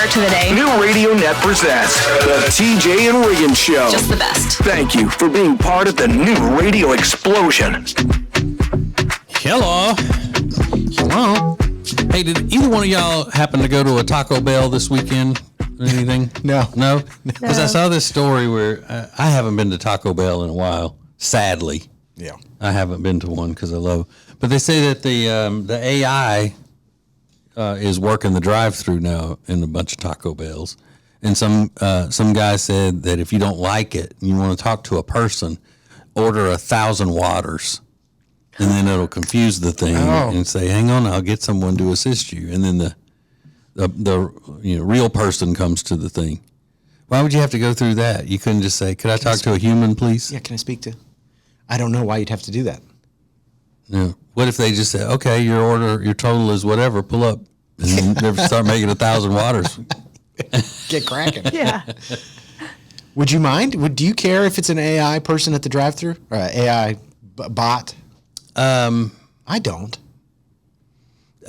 start to the day. New Radio Net presents the TJ and Riggins Show. Just the best. Thank you for being part of the new radio explosion. Hello. Hey, did either one of y'all happen to go to a Taco Bell this weekend or anything? No. Because I saw this story where I haven't been to Taco Bell in a while, sadly. Yeah. I haven't been to one because I love. But they say that the AI is working the drive-through now in a bunch of Taco Bells, and some guy said that if you don't like it and you want to talk to a person, order 1,000 waters, and then it'll confuse the thing and say, "Hang on, I'll get someone to assist you." And then the real person comes to the thing. Why would you have to go through that? You couldn't just say, "Could I talk to a human, please?" Yeah, can I speak to? I don't know why you'd have to do that. Yeah. What if they just say, "Okay, your total is whatever, pull up," and then they start making 1,000 waters? Get cracking. Yeah. Would you mind? Do you care if it's an AI person at the drive-thru or an AI bot? I don't.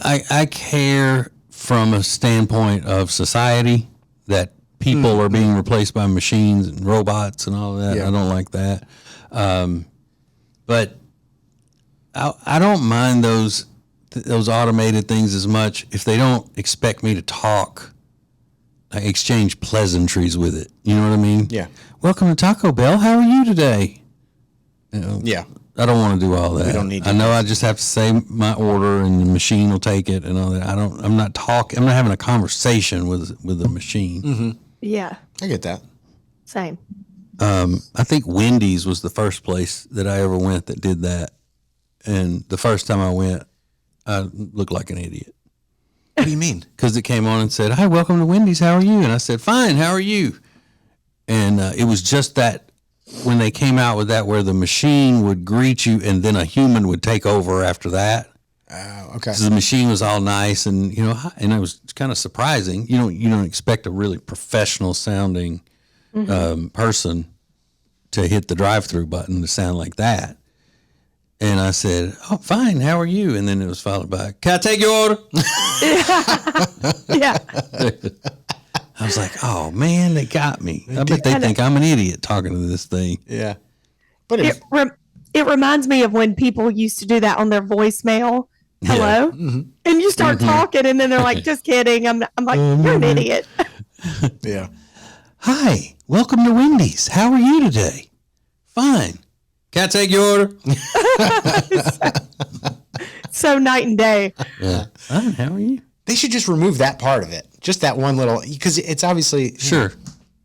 I care from a standpoint of society that people are being replaced by machines and robots and all of that. Yeah. I don't like that. But I don't mind those automated things as much if they don't expect me to talk. I exchange pleasantries with it. You know what I mean? Yeah. Welcome to Taco Bell. How are you today? Yeah. I don't want to do all that. We don't need to I know I just have to say my order and the machine will take it and all that. I'm not talking. I'm not having a conversation with the machine. Mm-hmm. Yeah. I get that. Same. I think Wendy's was the first place that I ever went that did that. And the first time I went, I looked like an idiot. What do you mean? Because it came on and said, "Hi, welcome to Wendy's. How are you?" And I said, "Fine. How are you?" And it was just that when they came out with that, where the machine would greet you and then a human would take over after that. Oh, okay. So the machine was all nice and and it was kind of surprising. You don't expect a really professional sounding person to hit the drive-through button to sound like that. And I said, "Oh, fine. How are you?" And then it was followed by, "Can I take your order?" Yeah. I was like, "Oh man, they got me." I bet they think I'm an idiot talking to this thing. Yeah. But It reminds me of when people used to do that on their voicemail. Hello? Mm-hmm. And you start talking and then they're like, "Just kidding." I'm like, "You're an idiot." Yeah. "Hi, welcome to Wendy's. How are you today?" "Fine. Can I take your order?" So night and day. Yeah. "Fine. How are you?" They should just remove that part of it. Just that one little, because it's obviously. Sure.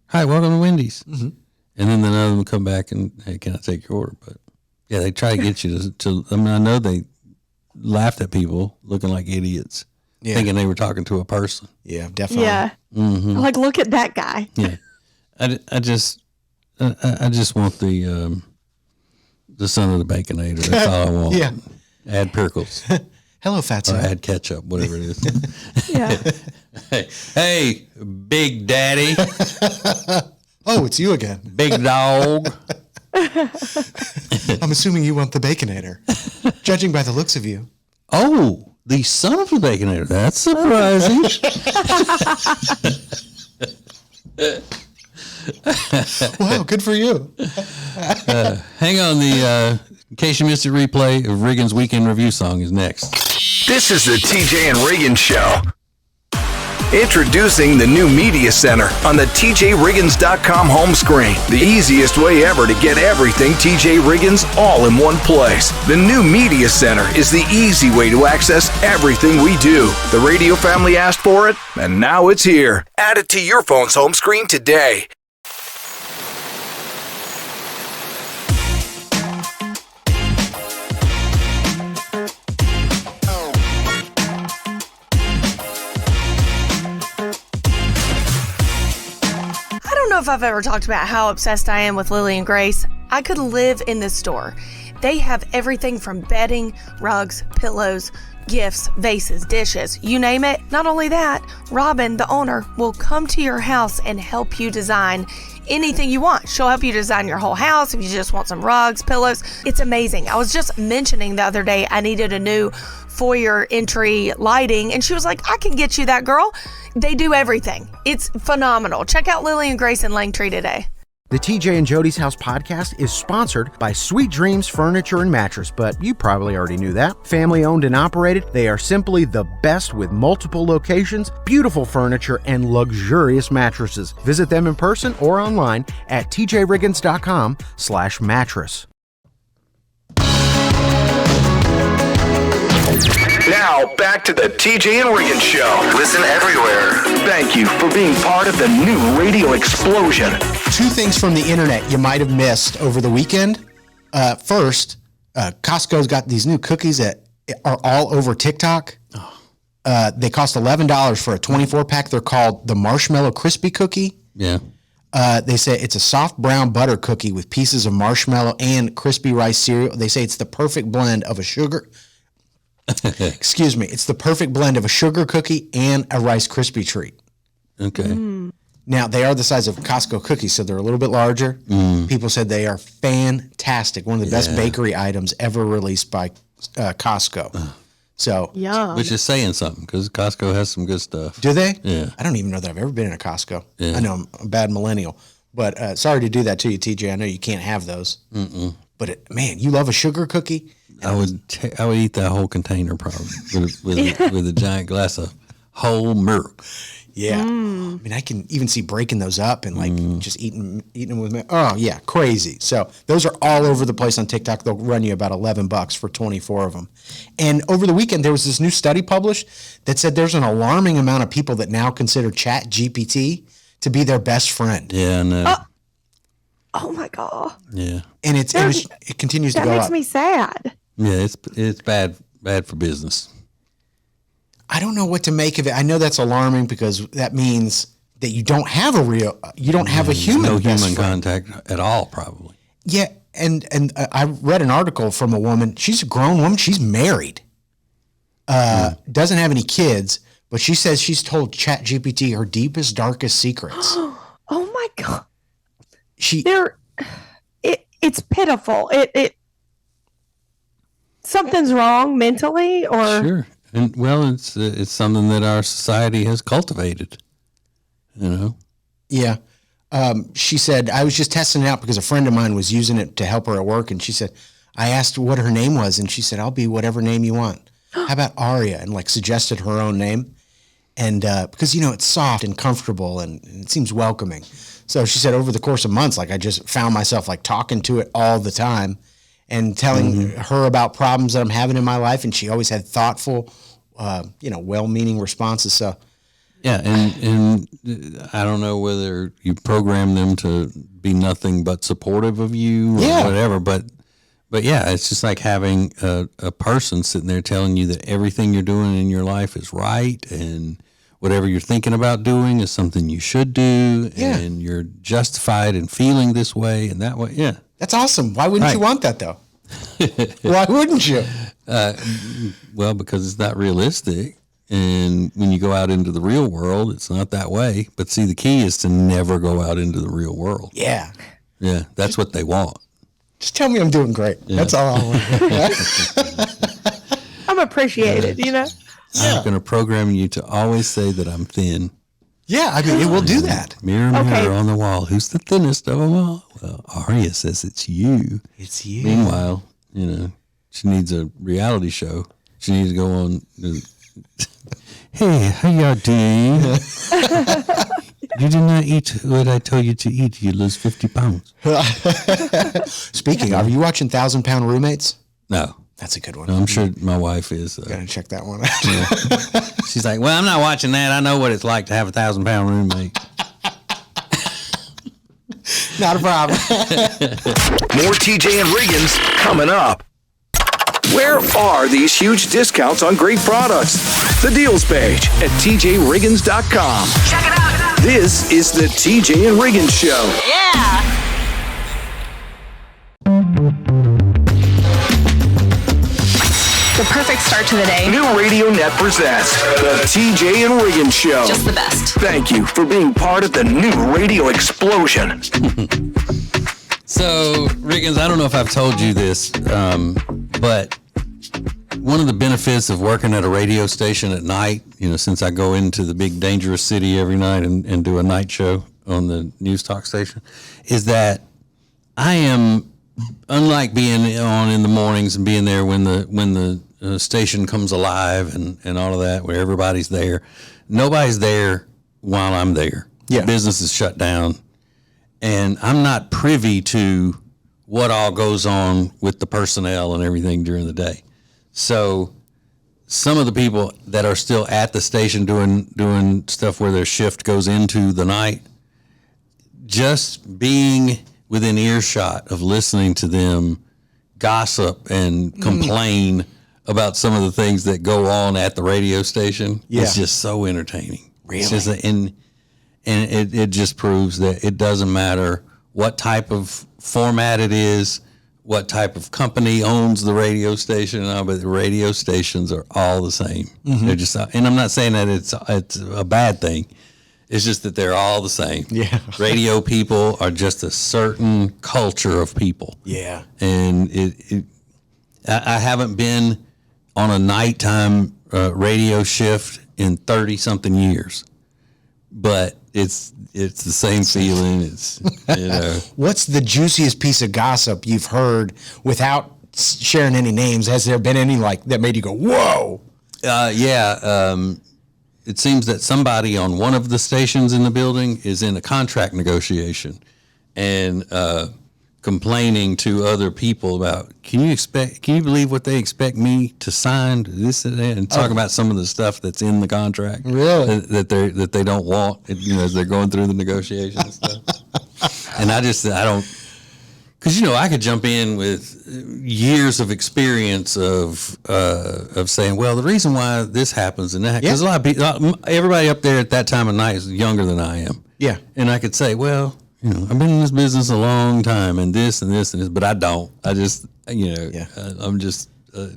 "Hi, welcome to Wendy's." Mm-hmm. And then none of them come back and, "Hey, can I take your order?" But yeah, they try to get you to I mean, I know they laughed at people looking like idiots, thinking they were talking to a person. Yeah, definitely. Yeah. Mm-hmm. Like, look at that guy. Yeah. I just want the son of the Baconator. That's all I want. Yeah. Add pickles. Hello, Fatso. Or add ketchup, whatever it is. Yeah. Hey, Big Daddy. Oh, it's you again. Big dog. I'm assuming you want the Baconator, judging by the looks of you. Oh, the son of the Baconator. That's surprising. Wow, good for you. Hang on, in case you missed a replay of Riggins' Weekend Review song is next. This is the TJ and Riggins Show. Introducing the new Media Center on the TJRiggins.com home screen. The easiest way ever to get everything TJ Riggins all in one place. The new Media Center is the easy way to access everything we do. The radio family asked for it, and now it's here. Add it to your phone's home screen today. I don't know if I've ever talked about how obsessed I am with Lily and Grace. I could live in this store. They have everything from bedding, rugs, pillows, gifts, vases, dishes, you name it. Not only that, Robin, the owner, will come to your house and help you design anything you want. She'll help you design your whole house if you just want some rugs, pillows. It's amazing. I was just mentioning the other day I needed a new foyer entry lighting, and she was like, I can get you that, girl. They do everything. It's phenomenal. Check out Lily and Grace in Langtree today. The TJ and Jody's House podcast is sponsored by Sweet Dreams Furniture and Mattress, but you probably already knew that. Family owned and operated, they are simply the best with multiple locations, beautiful furniture, and luxurious mattresses. Visit them in person or online at tjriggins.com/mattress. Now, back to the TJ and Riggins Show. Listen everywhere. Thank you for being part of the new radio explosion. 2 things from the internet you might have missed over the weekend. First, Costco's got these new cookies that are all over TikTok. They cost $11 for a 24-pack. They're called the Marshmallow Crispy Cookie. Yeah. They say it's a soft brown butter cookie with pieces of marshmallow and crispy rice cereal. They say it's the perfect blend of a sugar... Excuse me. It's the perfect blend of a sugar cookie and a Rice Krispie treat. Okay. Now, they are the size of Costco cookies, so they're a little bit larger. People said they are fantastic. One of the best bakery items ever released by Costco. So, Yum. Which is saying something, because Costco has some good stuff. do they? Yeah. I don't even know that I've ever been in a Costco. Yeah. I know I'm a bad millennial. But sorry to do that to you, TJ. I know you can't have those. But, man, you love a sugar cookie? I would eat that whole container probably with a giant glass of whole milk. Yeah. I mean, I can even see breaking those up and like just eating them with me. Oh, yeah. Crazy. So those are all over the place on TikTok. They'll run you about $11 for 24 of them. And over the weekend, there was this new study published that said there's an alarming amount of people that now consider ChatGPT to be their best friend. Yeah, I know. Oh my God. Yeah. And it continues to That go makes up. me sad. Yeah, it's bad for business. I don't know what to make of it. I know that's alarming because that means that you don't have a human No best human friend. contact at all, probably. Yeah, and I read an article from a woman. She's a grown woman. She's married. Doesn't have any kids, but she says she's told ChatGPT her deepest, darkest secrets. Oh my God. She It's pitiful. It something's wrong mentally, or Sure. And well, it's something that our society has cultivated. You know. Yeah. She said, I was just testing it out because a friend of mine was using it to help her at work. And she said, I asked what her name was. And she said, I'll be whatever name you want. How about Aria? And like suggested her own name. And because, it's soft and comfortable and it seems welcoming. So she said over the course of months, like I just found myself like talking to it all the time and telling her about problems that I'm having in my life. And she always had thoughtful, well-meaning responses. So Yeah, and I don't know whether you program them to be nothing but supportive of you or whatever, but yeah, it's just like having a person sitting there telling you that everything you're doing in your life is right and whatever you're thinking about doing is something you should do and you're justified in feeling this way and that way. Yeah. that's awesome. Why wouldn't you want that though? Why wouldn't you? Well, because it's not realistic. And when you go out into the real world, it's not that way. But see, the key is to never go out into the real world. Yeah. Yeah, that's what they want. Just tell me I'm doing great. Yeah. That's all I want. I'm appreciated, I'm going to program you to always say that I'm thin. Yeah, I mean, it will do that. Mirror, mirror on the wall. Who's the thinnest of them all? Well, Arya says it's you. It's you. Meanwhile, she needs a reality show. She needs to go on. Hey, how y'all doing? You did not eat what I told you to eat. You lose 50 pounds. Speaking of, are you watching 1,000 Pound Roommates? No. That's a good one. No, I'm sure my wife is. Gotta check that one out. She's like, well, I'm not watching that. I know what it's like to have a 1,000-pound roommate. Not a problem. More TJ and Riggins coming up. Where are these huge discounts on great products? The deals page at tjriggins.com. Check it out. This is the TJ and Riggins Show. Yeah. The perfect start to the day. New Radio Net presents the TJ and Riggins Show. Just the best. Thank you for being part of the new radio explosion. So, Riggins, I don't know if I've told you this, but one of the benefits of working at a radio station at night, since I go into the big dangerous city every night and do a night show on the news talk station, is that I am, unlike being on in the mornings and being there when the station comes alive and all of that, where everybody's there, nobody's there while I'm there. Yeah. Business is shut down, and I'm not privy to what all goes on with the personnel and everything during the day. So some of the people that are still at the station doing stuff where their shift goes into the night, just being within earshot of listening to them gossip and complain about some of the things that go on at the radio station, is just so entertaining. Really? It's just and it just proves that it doesn't matter what type of format it is, what type of company owns the radio station, but the radio stations are all the same. They're just, and I'm not saying that it's a bad thing. It's just that they're all the same. Yeah. Radio people are just a certain culture of people. Yeah. And I haven't been on a nighttime radio shift in 30 something years, but it's the same feeling. It's, What's the juiciest piece of gossip you've heard without sharing any names? Has there been any that made you go, whoa? It seems that somebody on one of the stations in the building is in a contract negotiation and complaining to other people about, can you believe what they expect me to sign this and that, and talk about some of the stuff that's in the contract. Really? That they don't want, as they're going through the negotiations and stuff. And I don't, because I could jump in with years of experience of saying, well, the reason why this happens and that, because a lot of people, everybody up there at that time of night is younger than I am. Yeah. And I could say, well, I've been in this business a long time, and this and this and this, but I don't. I just, I'm just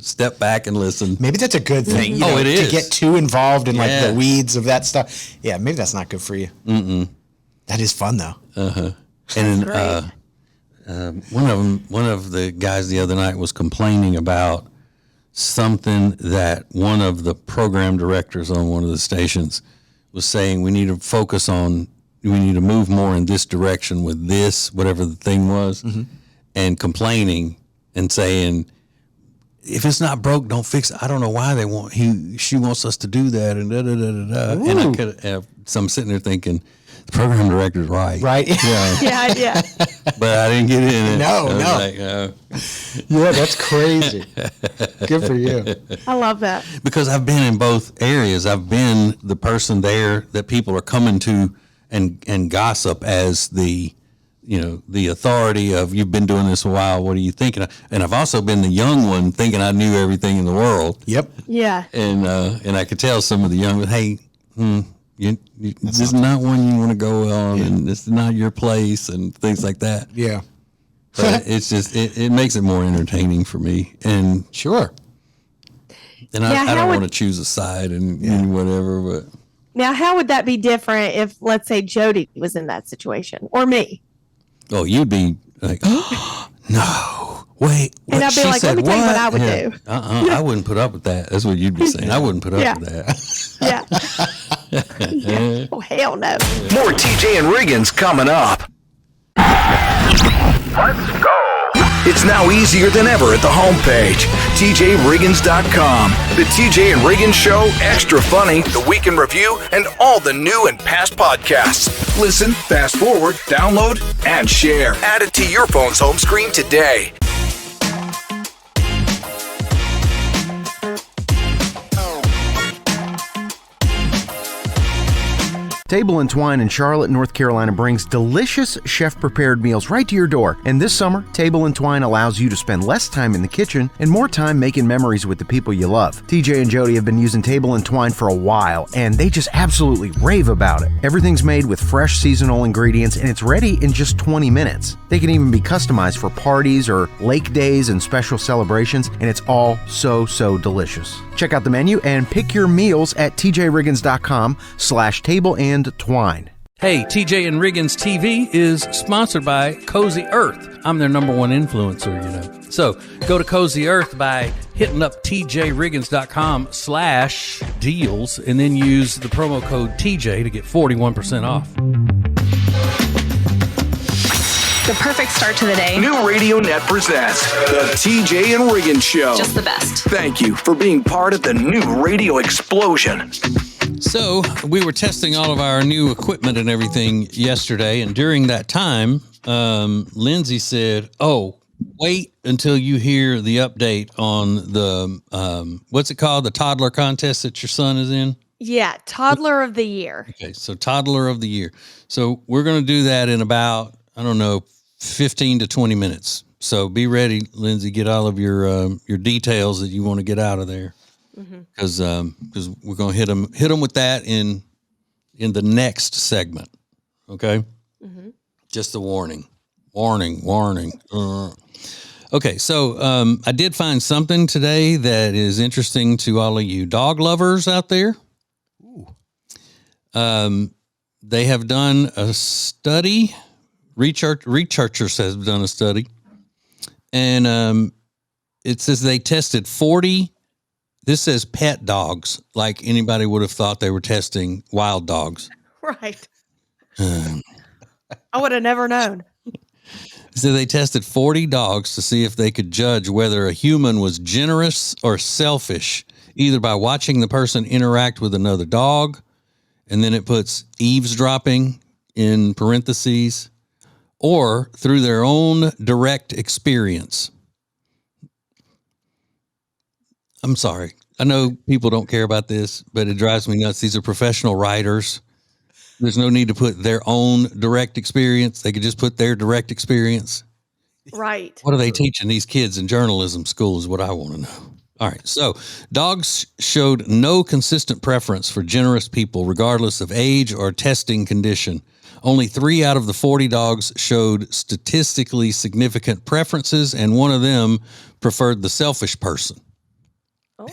step back and listen. Maybe that's a good thing. It is. To get too involved in the weeds of that stuff. Yeah, maybe that's not good for you. That is fun though. And one of the guys the other night was complaining about something that one of the program directors on one of the stations was saying, we need to move more in this direction with this, whatever the thing was, and complaining and saying, if it's not broke, don't fix it. I don't know why she wants us to do that, and And so I'm sitting there thinking, the program director's right. Right? Yeah. But I didn't get in it. No. Yeah, that's crazy. Good for you. I love that. Because I've been in both areas. I've been the person there that people are coming to and gossip as the authority of, you've been doing this a while, what are you thinking? And I've also been the young one thinking I knew everything in the world. Yep. Yeah. And I could tell some of the young, hey, this is not one you want to go on, and this is not your place, and things like that. Yeah. But it's just, it makes it more entertaining for me. And Sure. And I don't want to choose a side and whatever, but. Now, how would that be different if, let's say, Jody was in that situation, or me? Oh, you'd be like, oh, no, wait. And I'd be like, let me tell you what I would do. I wouldn't put up with that. That's what you'd be saying. I wouldn't put up with that. Yeah. Oh, hell no. More TJ and Riggins coming up. Let's go. It's now easier than ever at the homepage, TJRiggins.com. The TJ and Riggins Show, Extra Funny, The Week in Review, and all the new and past podcasts. Listen, fast forward, download, and share. Add it to your phone's home screen today. Table & Twine in Charlotte, North Carolina brings delicious chef-prepared meals right to your door. And this summer, Table & Twine allows you to spend less time in the kitchen and more time making memories with the people you love. TJ and Jody have been using Table & Twine for a while, and they just absolutely rave about it. Everything's made with fresh seasonal ingredients, and it's ready in just 20 minutes. They can even be customized for parties or lake days and special celebrations, and it's all so delicious. Check out the menu and pick your meals at tjriggins.com/table&twine. Hey, TJ and Riggins TV is sponsored by Cozy Earth. I'm their number one influencer, you know. So go to Cozy Earth by hitting up tjriggins.com/deals and then use the promo code TJ to get 41% off. The perfect start to the day. New Radio Net presents the TJ and Riggins Show. Just the best. Thank you for being part of the new radio explosion. So we were testing all of our new equipment and everything yesterday, and during that time, Lindsay said, "Oh, wait until you hear the update on the what's it called, the toddler contest that your son is in." Yeah, toddler of the year. Okay, so toddler of the year. So we're going to do that in about 15 to 20 minutes. So be ready, Lindsay. Get all of your details that you want to get out of there. Because we're gonna hit them with that in the next segment, okay? Just a warning. Okay, so I did find something today that is interesting to all of you dog lovers out there. They have done a study. Researchers have done a study, and it says they tested 40. This says pet dogs, like anybody would have thought they were testing wild dogs. Right. I would have never known. So they tested 40 dogs to see if they could judge whether a human was generous or selfish, either by watching the person interact with another dog, and then it puts eavesdropping in parentheses, or through their own direct experience. I'm sorry. I know people don't care about this, but it drives me nuts. These are professional writers. There's no need to put their own direct experience. They could just put their direct experience. Right. What are they teaching these kids in journalism school is what I want to know. All right. So dogs showed no consistent preference for generous people, regardless of age or testing condition. Only 3 out of the 40 dogs showed statistically significant preferences, and one of them preferred the selfish person. Oh.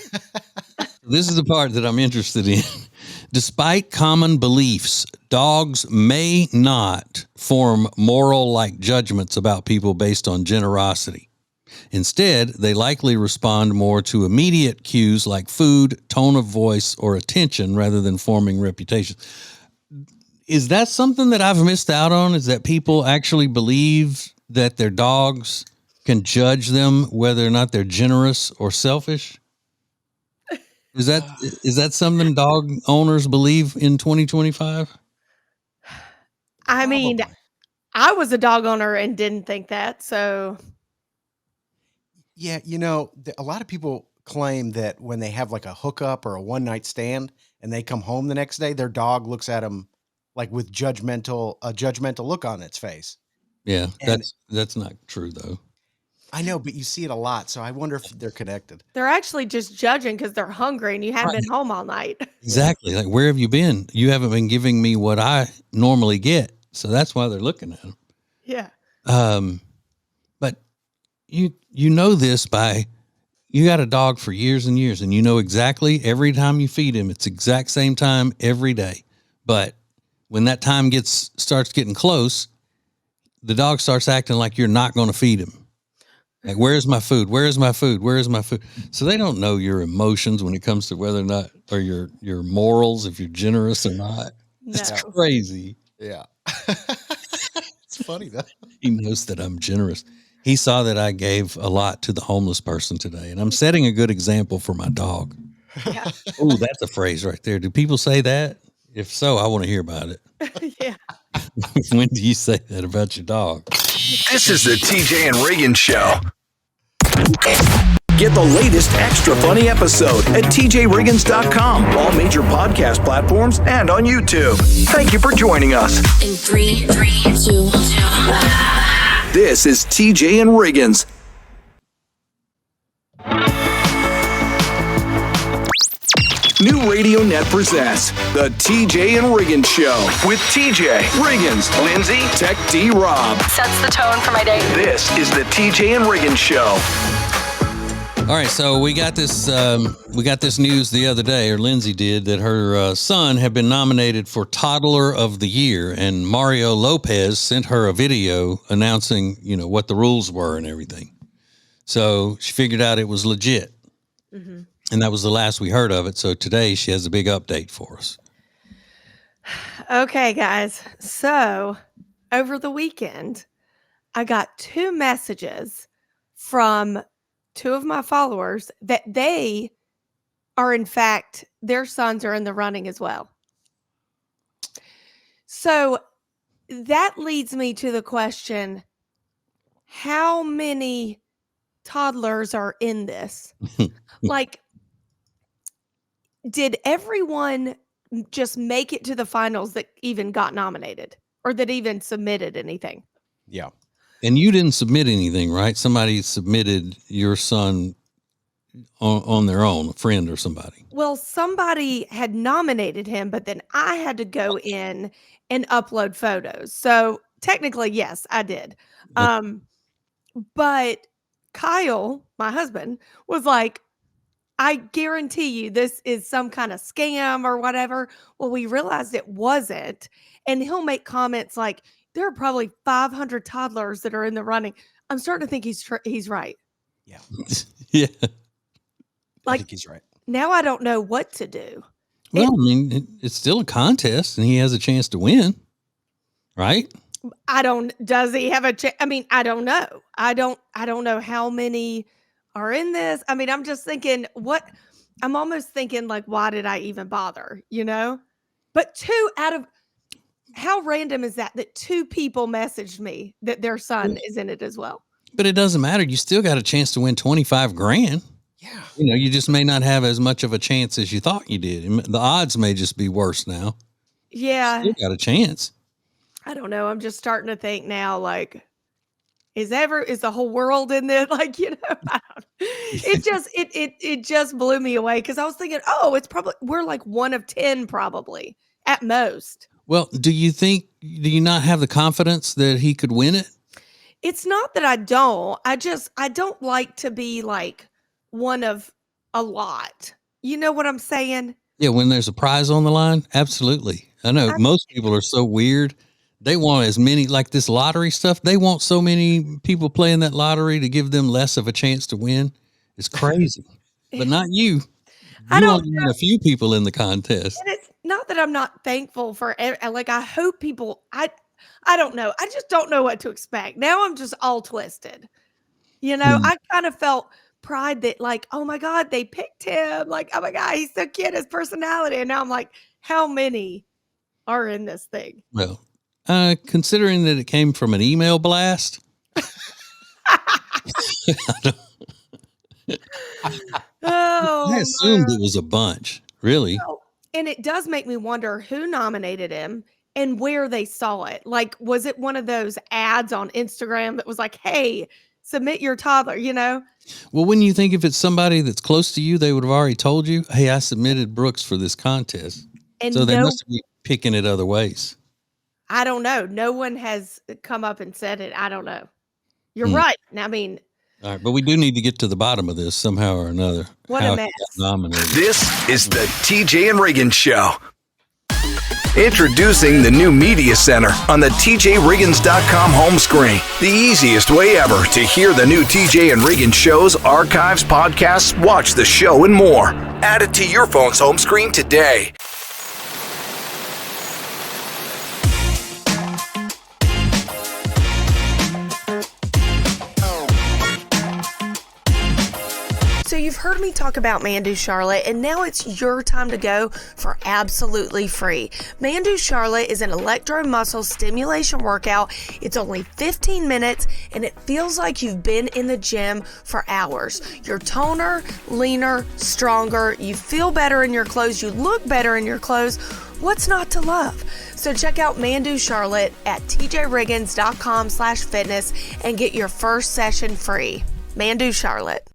This is the part that I'm interested in. Despite common beliefs, dogs may not form moral-like judgments about people based on generosity. Instead, they likely respond more to immediate cues like food, tone of voice, or attention rather than forming reputations. Is that something that I've missed out on? Is that people actually believe that their dogs can judge them whether or not they're generous or selfish? Is that something dog owners believe in 2025? I mean, I was a dog owner and didn't think that. So, Yeah, a lot of people claim that when they have like a hookup or a one-night stand and they come home the next day, their dog looks at them like with a judgmental look on its face. Yeah, And- that's not true though. I know, but you see it a lot, so I wonder if they're connected. they're actually just judging because they're hungry and you haven't been home all night. Exactly. Like, where have you been? You haven't been giving me what I normally get. So that's why they're looking at them. Yeah. But you know this you got a dog for years and years, and you know exactly every time you feed him, it's exact same time every day. But when that time starts getting close, the dog starts acting like you're not going to feed him. Like, where's my food? Where's my food? Where's my food? So they don't know your emotions when it comes to whether or not, or your morals, if you're generous or not. It's No. crazy. Yeah. It's funny though. He knows that I'm generous. He saw that I gave a lot to the homeless person today, and I'm setting a good example for my dog. Yeah. Oh, that's a phrase right there. Do people say that? If so, I want to hear about it. Yeah. When do you say that about your dog? This is the TJ and Riggins Show. Get the latest extra funny episode at tjriggins.com, all major podcast platforms, and on YouTube. Thank you for joining us. In 3, 2, 1. This is TJ and Riggins. New Radio Net presents the TJ and Riggins Show with TJ, Riggins, Lindsay, Tech D Rob. Sets the tone for my day. This is the TJ and Riggins Show. All right, so we got this news the other day, or Lindsay did, that her son had been nominated for Toddler of the Year, and Mario Lopez sent her a video announcing, what the rules were and everything. So she figured out it was legit. Mm-hmm. And that was the last we heard of it. So today she has a big update for us. Okay, guys. So over the weekend, I got 2 messages from 2 of my followers that they are, in fact, their sons are in the running as well. So that leads me to the question, how many toddlers are in this? Did everyone just make it to the finals that even got nominated or that even submitted anything? Yeah. And you didn't submit anything, right? Somebody submitted your son on their own, a friend or somebody. Well, somebody had nominated him, but then I had to go in and upload photos. So technically, yes, I did. But Kyle, my husband, was like, I guarantee you this is some kind of scam or whatever. Well, we realized it wasn't. And he'll make comments like, there are probably 500 toddlers that are in the running. I'm starting to think he's right. Yeah. Yeah. I think he's right. Now I don't know what to do. Well, it's still a contest and he has a chance to win, right? Does he have a chance? I don't know. I don't know how many are in this. I'm just thinking I'm almost thinking like, why did I even bother? But 2 out of, how random is that 2 people messaged me that their son is in it as well? But it doesn't matter. You still got a chance to win $25,000. Yeah. You just may not have as much of a chance as you thought you did. The odds may just be worse now. Yeah. You got a chance. I don't know. I'm just starting to think now, like, is the whole world in this? Like, it just blew me away because I was thinking, it's probably, we're like 1 of 10 probably at most. Well, do you not have the confidence that he could win it? It's not that I don't. I don't like to be like one of a lot. You know what I'm saying? Yeah, when there's a prize on the line, absolutely. I know most people are so weird. They want as many, like this lottery stuff. They want so many people playing that lottery to give them less of a chance to win. It's crazy, but not you. You only had a few people in the contest. And it's not that I'm not thankful for, like, I hope people, I don't know. I just don't know what to expect. Now I'm just all twisted. I kind of felt pride that like, oh my God, they picked him. Like, oh my God, he's so cute, his personality. And now I'm like, how many are in this thing? Well, considering that it came from an email blast, I assumed it was a bunch, really. And it does make me wonder who nominated him and where they saw it. Like, was it one of those ads on Instagram that was like, hey, submit your toddler, Well, when you think if it's somebody that's close to you, they would have already told you, hey, I submitted Brooks for this contest. And so they must be picking it other ways. I don't know. No one has come up and said it. I don't know. You're right. All right, but we do need to get to the bottom of this somehow or another. What a mess. This is the TJ and Riggins Show. Introducing the new Media Center on the tjriggins.com home screen. The easiest way ever to hear the new TJ and Riggins shows, archives, podcasts, watch the show, and more. Add it to your phone's home screen today. So you've heard me talk about Mandu Charlotte, and now it's your time to go for absolutely free. Mandu Charlotte is an electromuscle stimulation workout. It's only 15 minutes, and it feels like you've been in the gym for hours. You're toner, leaner, stronger. You feel better in your clothes. You look better in your clothes. What's not to love? So check out Mandu Charlotte at tjriggins.com/fitness and get your first session free. Mandu Charlotte.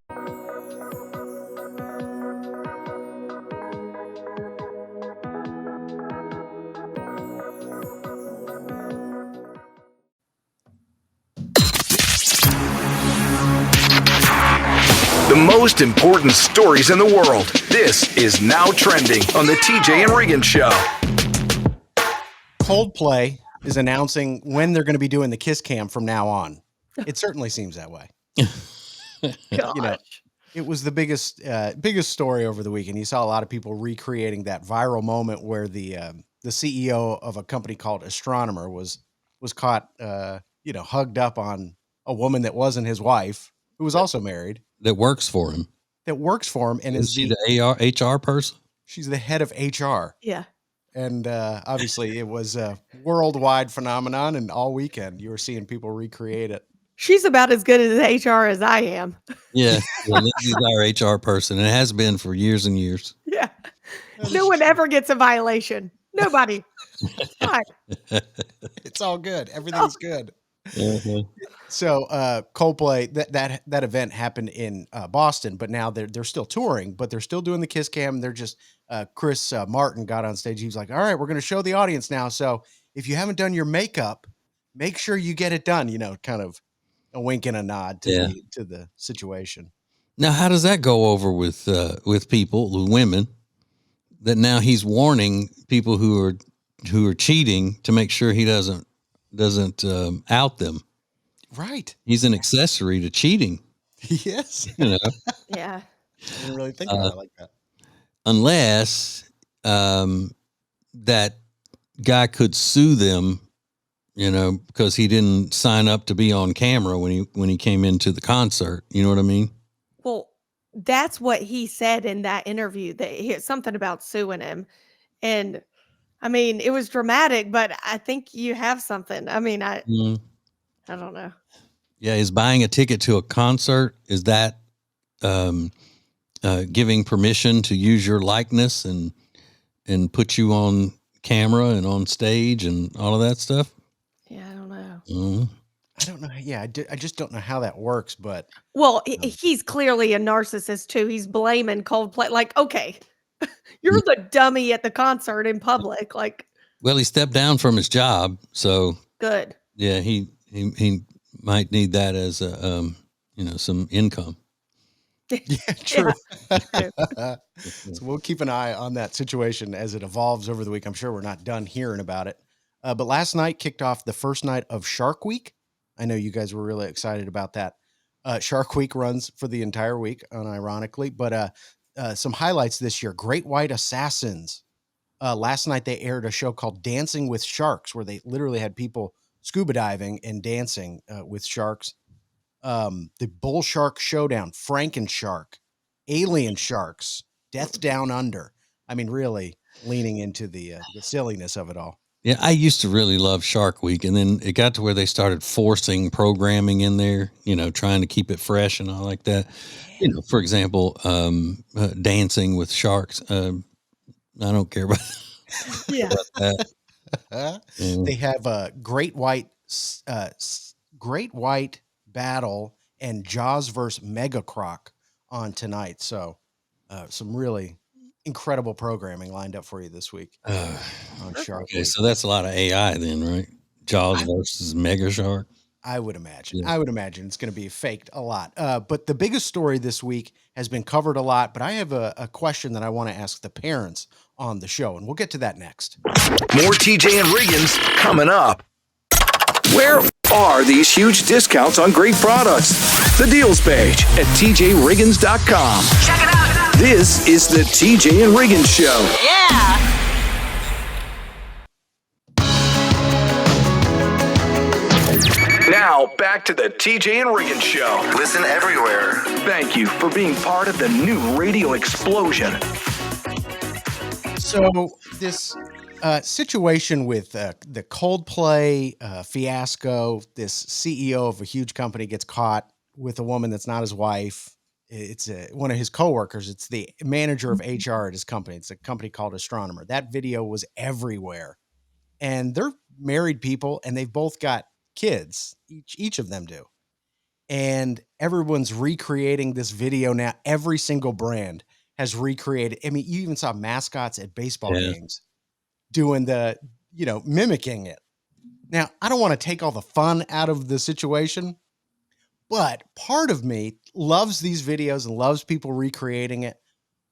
The most important stories in the world. This is Now Trending on the TJ and Riggins Show. Coldplay is announcing when they're going to be doing the Kiss Cam from now on. It certainly seems that way. It was the biggest story over the weekend. You saw a lot of people recreating that viral moment where the CEO of a company called Astronomer was caught, hugged up on a woman that wasn't his wife, who was also married. That works for him. And is she the HR person? She's the head of HR. Yeah. And obviously it was a worldwide phenomenon, and all weekend you were seeing people recreate it. She's about as good at HR as I am. Yeah. Lindsay's our HR person, and it has been for years and years. Yeah. No one ever gets a violation. Nobody. It's fine. It's all good. Everything's good. So Coldplay, that event happened in Boston, but now they're still touring, but they're still doing the Kiss Cam. They're just Chris Martin got on stage. He was like, "All right, we're going to show the audience now. So if you haven't done your makeup, make sure you get it done." Kind of a wink and a nod to the situation. Now, how does that go over with people, with women? That now he's warning people who are cheating to make sure he doesn't out them. Right. He's an accessory to cheating. Yes. Yeah. I didn't really think about it like that. Unless that guy could sue them, because he didn't sign up to be on camera when he came into the concert. You know what I mean? Well, that's what he said in that interview, that he had something about suing him. And I mean, it was dramatic, but I think you have something. I mean, I don't know. Yeah. Is buying a ticket to a concert, is that giving permission to use your likeness and put you on camera and on stage and all of that stuff? Yeah, I don't know. Mm-hmm. I don't know. Yeah, I just don't know how that works, but. Well, he's clearly a narcissist too. He's blaming Coldplay. Like, okay, you're the dummy at the concert in public. Like, well, he stepped down from his job, so good. Yeah, he might need that as a some income. Yeah, true. So we'll keep an eye on that situation as it evolves over the week. I'm sure we're not done hearing about it. But last night kicked off the first night of Shark Week. I know you guys were really excited about that. Shark Week runs for the entire week, unironically. But some highlights this year: Great White Assassins. Last night they aired a show called Dancing with Sharks, where they literally had people scuba diving and dancing with sharks. The Bull Shark Showdown, Franken Shark, Alien Sharks, Death Down Under. I mean, really leaning into the silliness of it all. Yeah, I used to really love Shark Week, and then it got to where they started forcing programming in there, trying to keep it fresh and all like that. For example, Dancing with Sharks. I don't care about, about that. They have a Great White Battle and Jaws vs. Mega Croc on tonight. So some really incredible programming lined up for you this week on Shark Week. So that's a lot of AI then, right? Jaws versus Mega Shark. I would imagine. Yeah. I would imagine it's going to be faked a lot. But the biggest story this week has been covered a lot. But I have a question that I want to ask the parents on the show, and we'll get to that next. More TJ and Riggins coming up. Where are these huge discounts on great products? The deals page at tjriggins.com. Check it out. This is the TJ and Riggins Show. Yeah. Now, back to the TJ and Riggins Show. Listen everywhere. Thank you for being part of the new radio explosion. So this situation with the Coldplay fiasco, this CEO of a huge company gets caught with a woman that's not his wife. It's one of his coworkers. It's the manager of HR at his company. It's a company called Astronomer. That video was everywhere. And they're married people, and they've both got kids. Each of them do. And everyone's recreating this video now. Every single brand has recreated. I mean, you even saw mascots at baseball games doing the, mimicking it. Now, I don't want to take all the fun out of the situation, but part of me loves these videos and loves people recreating it.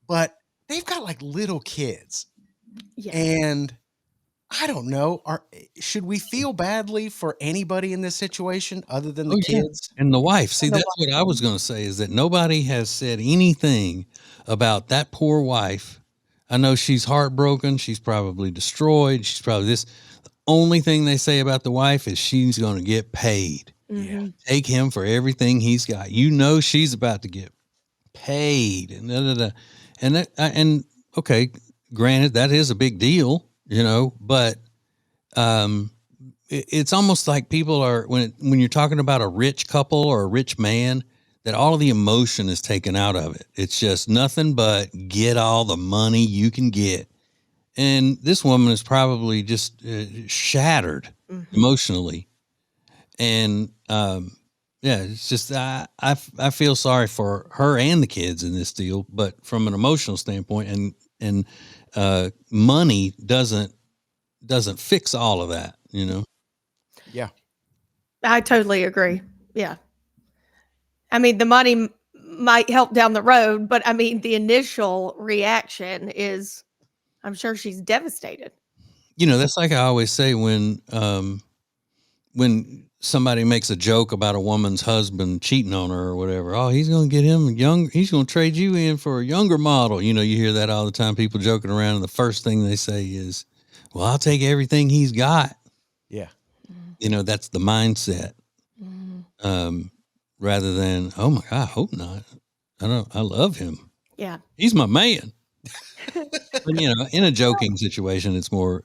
But they've got like little kids. Yeah. And I don't know. Should we feel badly for anybody in this situation other than the kids? And the wife. See, that's what I was going to say, is that nobody has said anything about that poor wife. I know she's heartbroken. She's probably destroyed. She's probably this. The only thing they say about the wife is she's going to get paid. Mm-hmm. Take him for everything he's got. She's about to get paid. And okay, granted, that is a big deal. But it's almost like people are, when you're talking about a rich couple or a rich man, that all of the emotion is taken out of it. It's just nothing but get all the money you can get. And this woman is probably just shattered emotionally. And it's just, I feel sorry for her and the kids in this deal, but from an emotional standpoint, and money doesn't fix all of that, Yeah. I totally agree. Yeah. I mean, the money might help down the road, but I mean, the initial reaction is, I'm sure she's devastated. That's like I always say when somebody makes a joke about a woman's husband cheating on her or whatever. Oh, he's going to get him he's going to trade you in for a younger model. You hear that all the time, people joking around. And the first thing they say is, well, I'll take everything he's got. Yeah. That's the mindset. Rather than, oh my God, I hope not. I love him. Yeah. He's my man. But, in a joking situation, it's more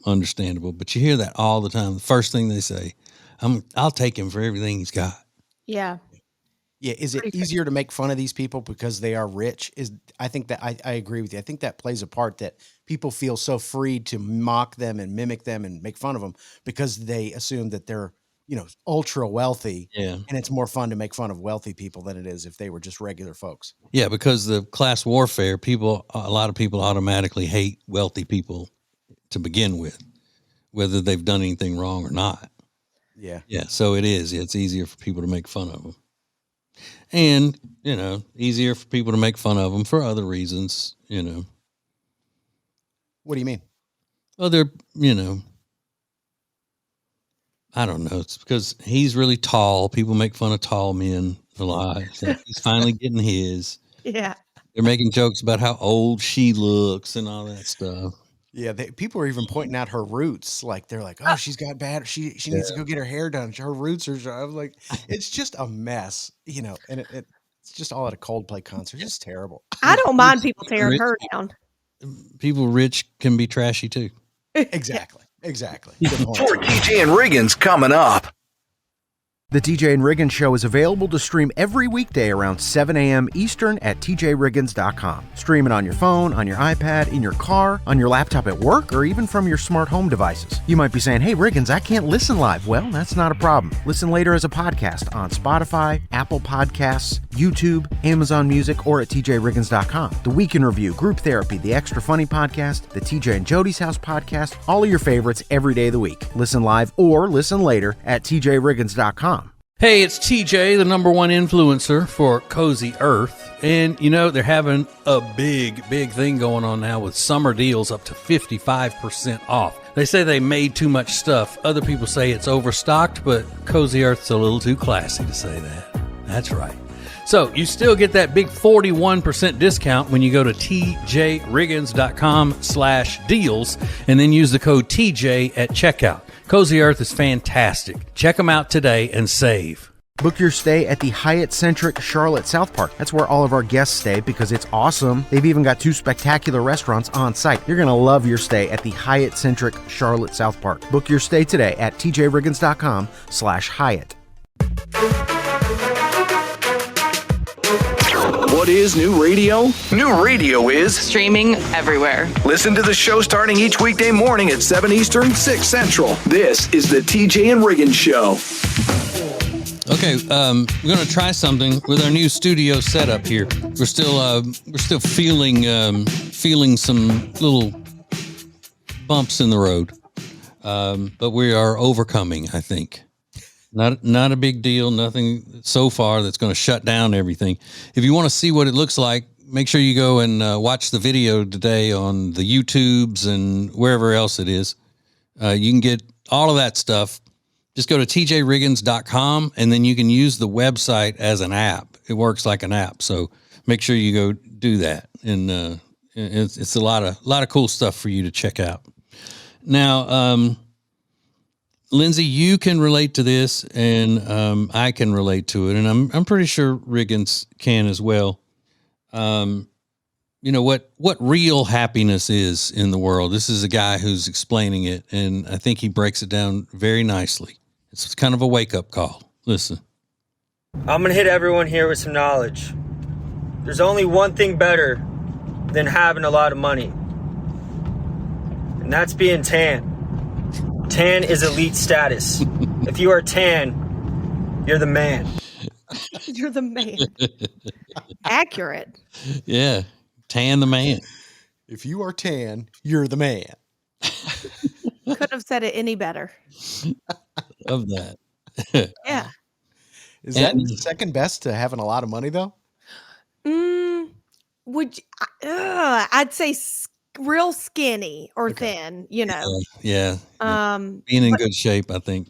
understandable, but you hear that all the time. The first thing they say, I'll take him for everything he's got. Yeah. Yeah. Is it easier to make fun of these people because they are rich? I think that I agree with you. I think that plays a part, that people feel so free to mock them and mimic them and make fun of them because they assume that they're, ultra wealthy. Yeah. And it's more fun to make fun of wealthy people than it is if they were just regular folks. Yeah. Because the class warfare, a lot of people automatically hate wealthy people to begin with, whether they've done anything wrong or not. Yeah. Yeah. So it's easier for people to make fun of them, and, easier for people to make fun of them for other reasons, What do you mean? Well, they're, I don't know. It's because he's really tall. People make fun of tall men a lot. So he's finally getting his. Yeah. They're making jokes about how old she looks and all that stuff. Yeah, people are even pointing out her roots. Like they're like, "Oh, she's got bad. She needs to go get her hair done. Her roots are." I was like, it's just a mess, And it's just all at a Coldplay concert. It's just terrible. I don't mind people tearing her down. People rich can be trashy too. Exactly. For TJ and Riggins coming up. The TJ and Riggins Show is available to stream every weekday around 7 a.m. Eastern at tjriggins.com. Stream it on your phone, on your iPad, in your car, on your laptop at work, or even from your smart home devices. You might be saying, hey, Riggins, I can't listen live. Well, that's not a problem. Listen later as a podcast on Spotify, Apple Podcasts, YouTube, Amazon Music, or at tjriggins.com. The Week in Review, Group Therapy, The Extra Funny Podcast, the TJ and Jody's House Podcast, all of your favorites every day of the week. Listen live or listen later at tjriggins.com. Hey, it's TJ, the #1 influencer for Cozy Earth. And, they're having a big thing going on now with summer deals up to 55% off. They say they made too much stuff. Other people say it's overstocked, but Cozy Earth's a little too classy to say that. That's right. So you still get that big 41% discount when you go to tjriggins.com/deals and then use the code TJ at checkout. Cozy Earth is fantastic. Check them out today and save. Book your stay at the Hyatt-centric Charlotte South Park. That's where all of our guests stay because it's awesome. They've even got 2 spectacular restaurants on site. You're going to love your stay at the Hyatt-centric Charlotte South Park. Book your stay today at tjriggins.com/Hyatt. What is new radio? New radio is Streaming everywhere. listen to the show starting each weekday morning at 7 Eastern, 6 Central. This is the TJ and Riggins Show. Okay, we're going to try something with our new studio setup here. We're still feeling some little bumps in the road, but we are overcoming. I think not a big deal. Nothing so far that's going to shut down everything. If you want to see what it looks like, make sure you go and watch the video today on the YouTubes and wherever else it is. You can get all of that stuff. Just go to tjriggins.com and then you can use the website as an app. It works like an app. So make sure you go do that. And it's a lot of cool stuff for you to check out. Now, Lindsay, you can relate to this and I can relate to it. And I'm pretty sure Riggins can as well. You know what real happiness is in the world. This is a guy who's explaining it, and I think he breaks it down very nicely. It's kind of a wake-up call. Listen. I'm going to hit everyone here with some knowledge. There's only one thing better than having a lot of money, and that's being tan. Tan is elite status. If you are tan, you're the man. You're the man. Accurate. Yeah. Tan the man. If you are tan, you're the man. Couldn't have said it any better. Of that. Yeah. Is that the second best to having a lot of money, though? I'd say real skinny or thin, you know. Yeah. Being in good shape, I think.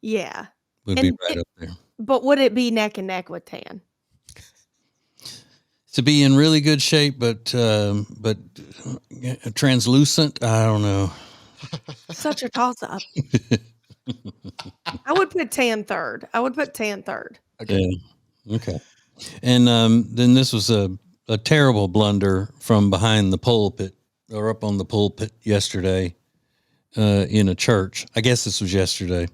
Yeah. Would be right up there. But would it be neck and neck with tan? To be in really good shape, but translucent, I don't know. Such a toss-up. I would put tan third. Okay. Yeah. Okay. And then this was a terrible blunder from behind the pulpit or up on the pulpit yesterday in a church. I guess this was yesterday.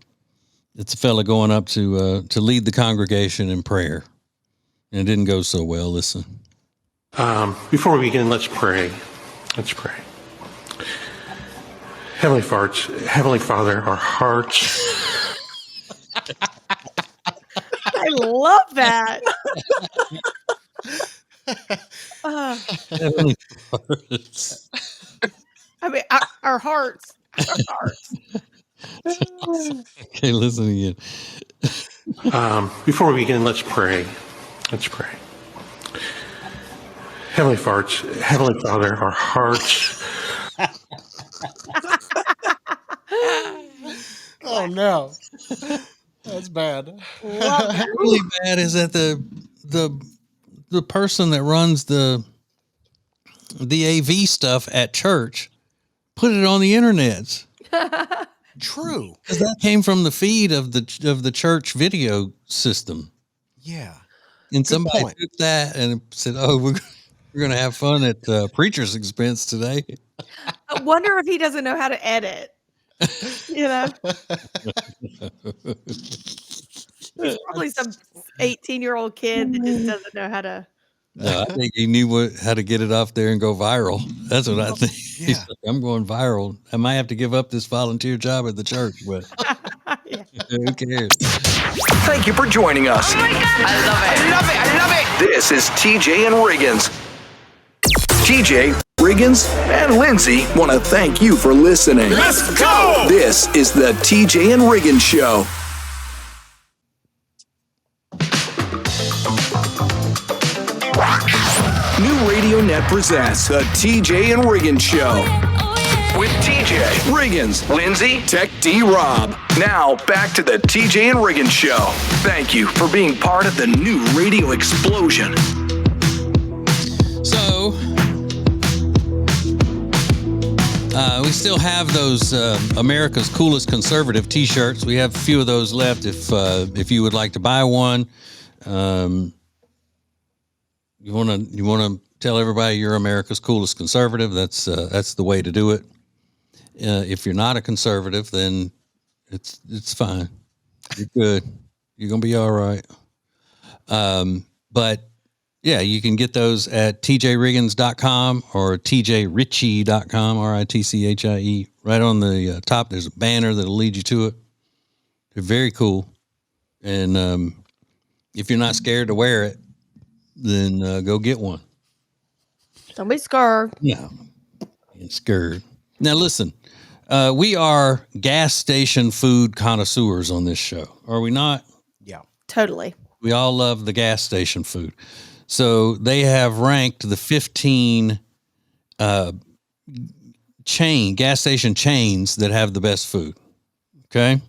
It's a fella going up to lead the congregation in prayer. And it didn't go so well. Listen. Before we begin, let's pray. Let's pray. Heavenly Father, our hearts. I love that. Heavenly hearts. I mean, our hearts. Our hearts. Okay, listen again. Before we begin, let's pray. Let's pray. Heavenly Father, our hearts. Oh no, that's bad. Really bad is that the person that runs the AV stuff at church put it on the internet. True, because that came from the feed of the church video system. Yeah, and somebody took that and said, "Oh, we're going to have fun at preacher's expense today." I wonder if he doesn't know how to edit. You know, there's probably some 18-year-old kid that just doesn't know how to. No, I think he knew how to get it off there and go viral. That's what I think. Yeah. He's like, I'm going viral. I might have to give up this volunteer job at the church, but who cares? Thank you for joining us. Oh my God. I love it. This is TJ and Riggins. TJ, Riggins, and Lindsay want to thank you for listening. Let's go! This is the TJ and Riggins Show. New Radio Net presents the TJ and Riggins Show. with TJ, Riggins, Lindsay, Tech D Rob. Now back to the TJ and Riggins Show. Thank you for being part of the new radio explosion. So, we still have those America's Coolest Conservative T-shirts. We have a few of those left. If you would like to buy one, you want to tell everybody you're America's Coolest Conservative. That's the way to do it. If you're not a conservative, then it's fine. You're good. You're gonna be all right. But yeah, you can get those at tjriggins.com or tjritchie.com, RITCHIE. Right on the top, there's a banner that'll lead you to it. They're very cool. And if you're not scared to wear it, then go get one. Don't be scared. No, ain't scared. Now listen, we are gas station food connoisseurs on this show, are we not? Yeah. Totally. We all love the gas station food. So they have ranked the 15 gas station chains that have the best food. Okay.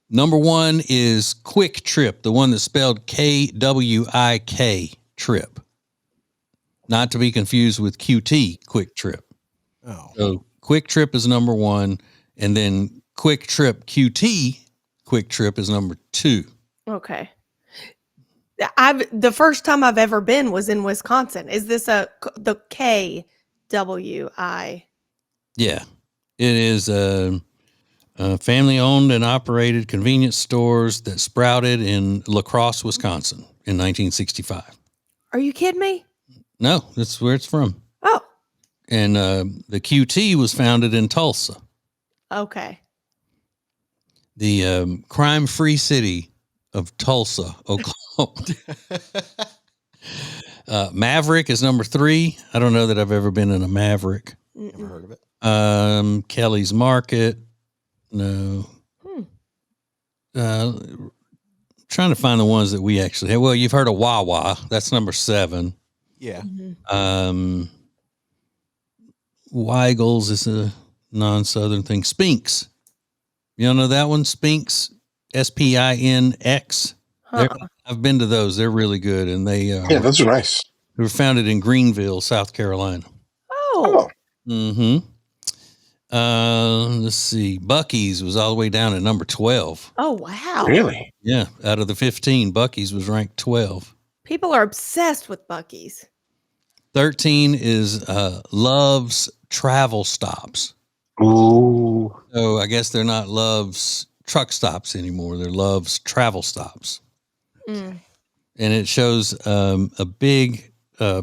Number one is Quick Trip, the one that's spelled KWIK Trip. Not to be confused with QT, Quick Trip. Oh. So Quick Trip is number one, and then Quick Trip QT, Quick Trip is number two. Okay. The first time I've ever been was in Wisconsin. Is this the KWI? Yeah. It is family-owned and operated convenience stores that sprouted in La Crosse, Wisconsin in 1965. Are you kidding me? No, that's where it's from. Oh. And the QT was founded in Tulsa. Okay. The crime-free city of Tulsa, Oklahoma. Maverick is number 3. I don't know that I've ever been in a Maverick. Never heard of it. Kelly's Market. No. Trying to find the ones that we actually have. Well, you've heard of Wawa. That's number 7. Yeah. Weigel's is a non-Southern thing. Spinks. You don't know that one? Spinks. SPINX. I've been to those. They're really good. And yeah, those are nice. They were founded in Greenville, South Carolina. Oh. Mm-hmm. Let's see. Buc-ee's was all the way down at number 12. Oh, wow. Really? Yeah. Out of the 15, Buc-ee's was ranked 12. People are obsessed with Buc-ee's. 13 is Love's Travel Stops. Ooh. So I guess they're not Love's truck stops anymore. They're Love's Travel Stops. And it shows a big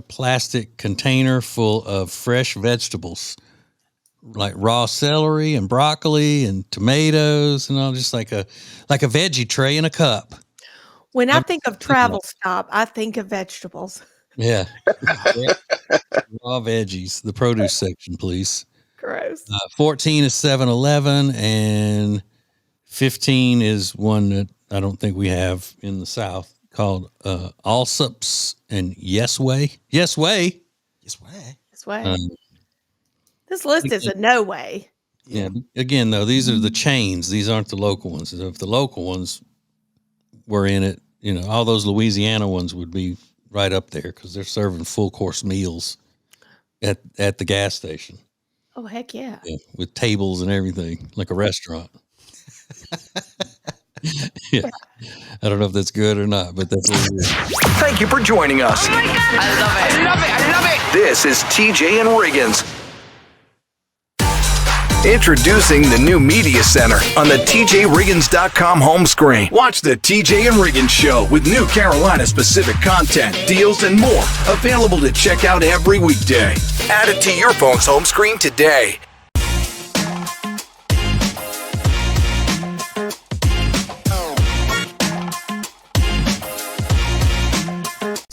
plastic container full of fresh vegetables, like raw celery and broccoli and tomatoes and all, just like a veggie tray in a cup. When I think of travel stop, I think of vegetables. Yeah. Raw veggies. The produce section, please. Gross. 14 is 7-Eleven, and 15 is one that I don't think we have in the South, called Allsup's and Yes Way. Yes Way. Yes way. This way. This list is a no way. Yeah. Again, though, these are the chains. These aren't the local ones. If the local ones were in it, all those Louisiana ones would be right up there because they're serving full course meals at the gas station. Oh, heck yeah. With tables and everything, like a restaurant. Yeah. I don't know if that's good or not, but that's what it is. Thank you for joining us. Oh my God. I love it. I love it. I love it. This is TJ and Riggins. Introducing the new Media Center on the TJRiggins.com home screen. Watch the TJ and Riggins Show with new Carolina-specific content, deals, and more. Available to check out every weekday. Add it to your phone's home screen today.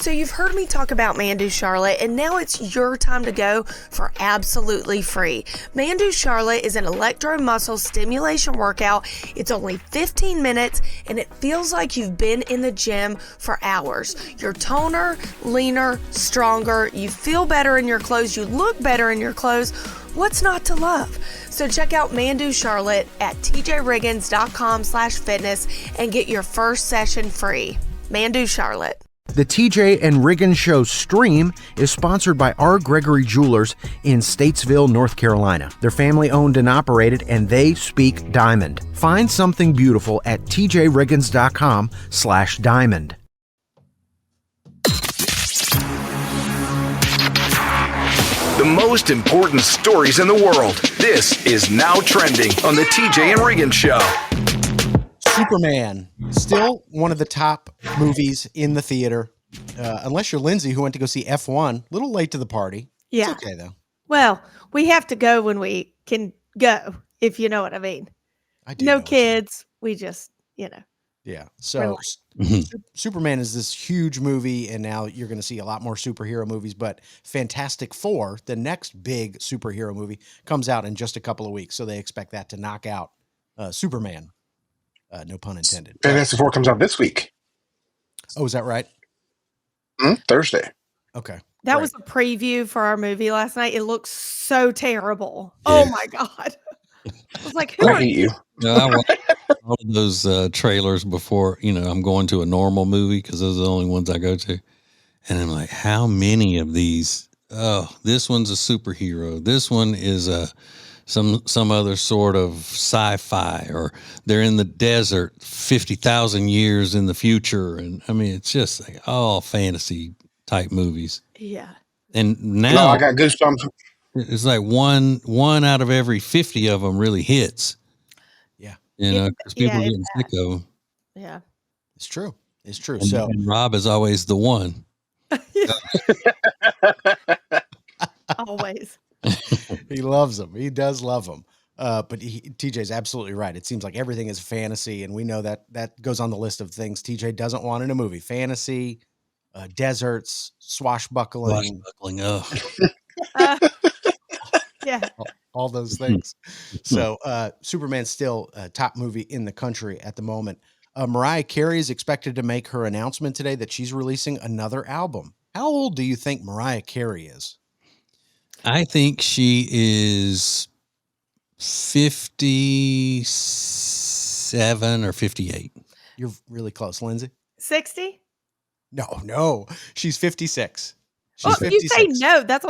So you've heard me talk about Mandu Charlotte, and now it's your time to go for absolutely free. Mandu Charlotte is an electromuscle stimulation workout. It's only 15 minutes, and it feels like you've been in the gym for hours. You're toner, leaner, stronger. You feel better in your clothes. You look better in your clothes. What's not to love? So check out Mandu Charlotte at tjriggins.com/fitness and get your first session free. Mandu Charlotte. The TJ and Riggins Show stream is sponsored by R. Gregory Jewelers in Statesville, North Carolina. They're family owned and operated, and they speak diamond. Find something beautiful at tjriggins.com/diamond. The most important stories in the world. This is Now Trending on the TJ and Riggins Show. Superman, still one of the top movies in the theater. Unless you're Lindsay, who went to go see F1. A little late to the party. Yeah. It's okay, though. Well, we have to go when we can go, if you know what I mean. I do. No kids. We just, Yeah. So Superman is this huge movie, and now you're going to see a lot more superhero movies. But Fantastic Four, the next big superhero movie, comes out in just a couple of weeks. So they expect that to knock out Superman. No pun intended. Fantastic Four comes out this week. Oh, is that right? Thursday. Okay. That was a preview for our movie last night. It looks so terrible. Yeah. Oh my God. I was like, who are you? I watch all of those trailers before, I'm going to a normal movie because those are the only ones I go to. And I'm like, how many of these? Oh, this one's a superhero. This one is some other sort of sci-fi, or they're in the desert 50,000 years in the future. And I mean, it's just like all fantasy type movies. Yeah. And now I got goosebumps. It's like one out of every 50 of them really hits. Yeah. Because people are getting sick of them. Yeah. It's true. It's true. And Rob is always the one. Always. He loves them. He does love them. But TJ's absolutely right. It seems like everything is fantasy, and we know that goes on the list of things TJ doesn't want in a movie. Fantasy, deserts, swashbuckling. Yeah. All those things. So Superman's still a top movie in the country at the moment. Mariah Carey is expected to make her announcement today that she's releasing another album. How old do you think Mariah Carey is? I think she is 57 or 58. You're really close, Lindsay. 60? No. She's 56. She's 56. You say no. That's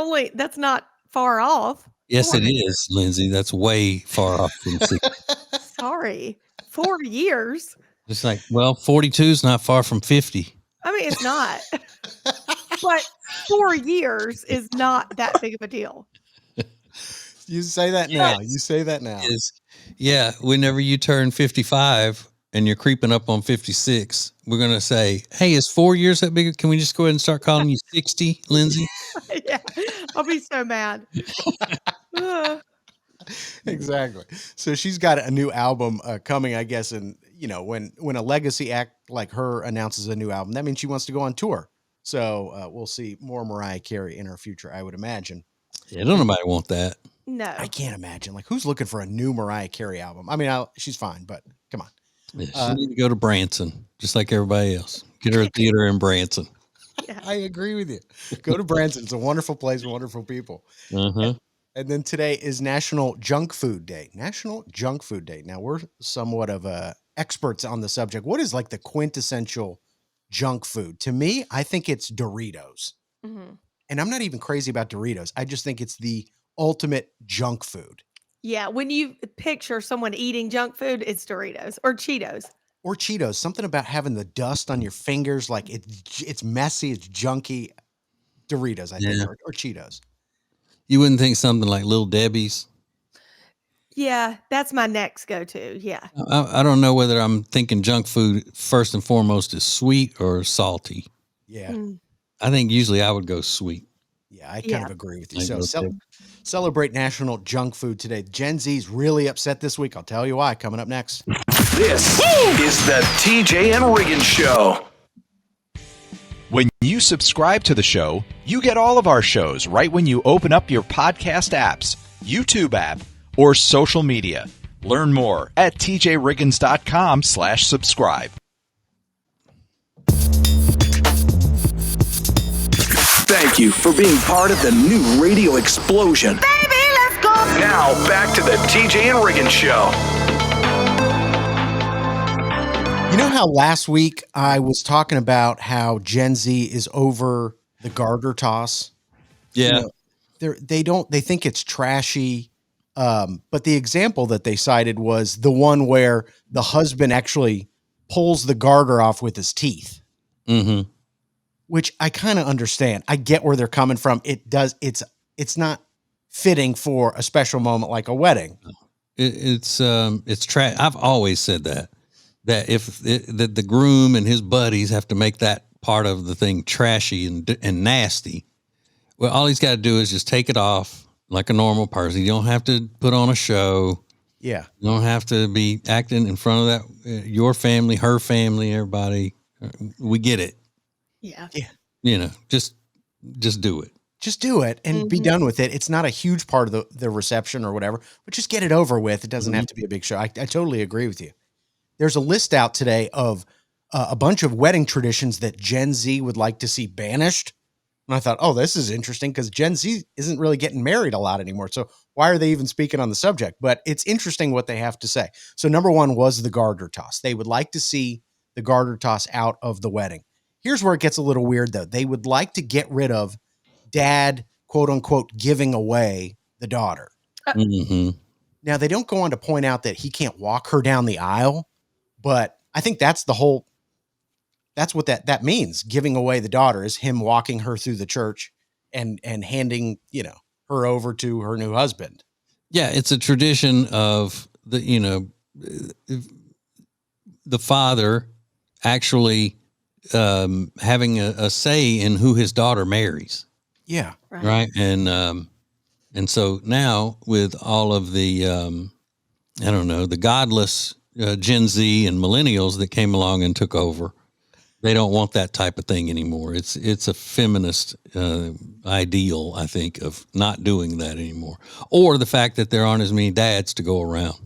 not far off. Yes, it is, Lindsay. That's way far off from 60. Sorry. 4 years. It's like, 42 is not far from 50. I mean, it's not. But 4 years is not that big of a deal. You say that now. You say that now. Whenever you turn 55 and you're creeping up on 56, we're going to say, hey, is 4 years that big? Can we just go ahead and start calling you 60, Lindsay? Yeah, I'll be so mad. Exactly. So she's got a new album coming, I guess. And, when a legacy act like her announces a new album, that means she wants to go on tour. So we'll see more Mariah Carey in her future, I would imagine. Yeah, don't nobody want that. No. I can't imagine. Like, who's looking for a new Mariah Carey album? I mean, she's fine, but come on. Yeah, she needs to go to Branson, just like everybody else. Get her a theater in Branson. Yeah, I agree with you. Go to Branson. It's a wonderful place, wonderful people. Uh-huh. And then today is National Junk Food Day. National Junk Food Day. Now, we're somewhat of experts on the subject. What is like the quintessential junk food? To me, I think it's Doritos. Mm-hmm. And I'm not even crazy about Doritos. I just think it's the ultimate junk food. Yeah, when you picture someone eating junk food, it's Doritos or Cheetos. Or Cheetos. Something about having the dust on your fingers, like it's messy, it's junky. Doritos, I think, or Cheetos. You wouldn't think something like Little Debbie's? Yeah, that's my next go-to. Yeah. I don't know whether I'm thinking junk food first and foremost is sweet or salty. Yeah. I think usually I would go sweet. Yeah, I kind of agree with you. So celebrate National Junk Food today. Gen Z's really upset this week. I'll tell you why. Coming up next. This is the TJ and Riggins Show. When you subscribe to the show, you get all of our shows right when you open up your podcast apps, YouTube app, or social media. Learn more at tjriggins.com/subscribe. Thank you for being part of the new radio explosion. Baby, let's go. Now, back to the TJ and Riggins Show. You know how last week I was talking about how Gen Z is over the garter toss? Yeah. They think it's trashy. But the example that they cited was the one where the husband actually pulls the garter off with his teeth. Mm-hmm. Which I kind of understand. I get where they're coming from. It's not fitting for a special moment like a wedding. It's I've always said that if that the groom and his buddies have to make that part of the thing trashy and nasty. Well, all he's got to do is just take it off like a normal person. You don't have to put on a show. Yeah. You don't have to be acting in front of that your family, her family, everybody. We get it. Yeah. Yeah. Just do it. Just do it and be done with it. It's not a huge part of the reception or whatever, but just get it over with. It doesn't have to be a big show. I totally agree with you. There's a list out today of a bunch of wedding traditions that Gen Z would like to see banished. And I thought, oh, this is interesting because Gen Z isn't really getting married a lot anymore. So why are they even speaking on the subject? But it's interesting what they have to say. So number one was the garter toss. They would like to see the garter toss out of the wedding. Here's where it gets a little weird, though. They would like to get rid of dad, quote unquote, giving away the daughter. Mm-hmm. Now, they don't go on to point out that he can't walk her down the aisle, but I think that's what that means. Giving away the daughter is him walking her through the church and handing, her over to her new husband. Yeah. It's a tradition of the father actually having a say in who his daughter marries. Yeah. Right. And so now with all of the, the godless Gen Z and millennials that came along and took over, they don't want that type of thing anymore. It's a feminist ideal, I think, of not doing that anymore, or the fact that there aren't as many dads to go around.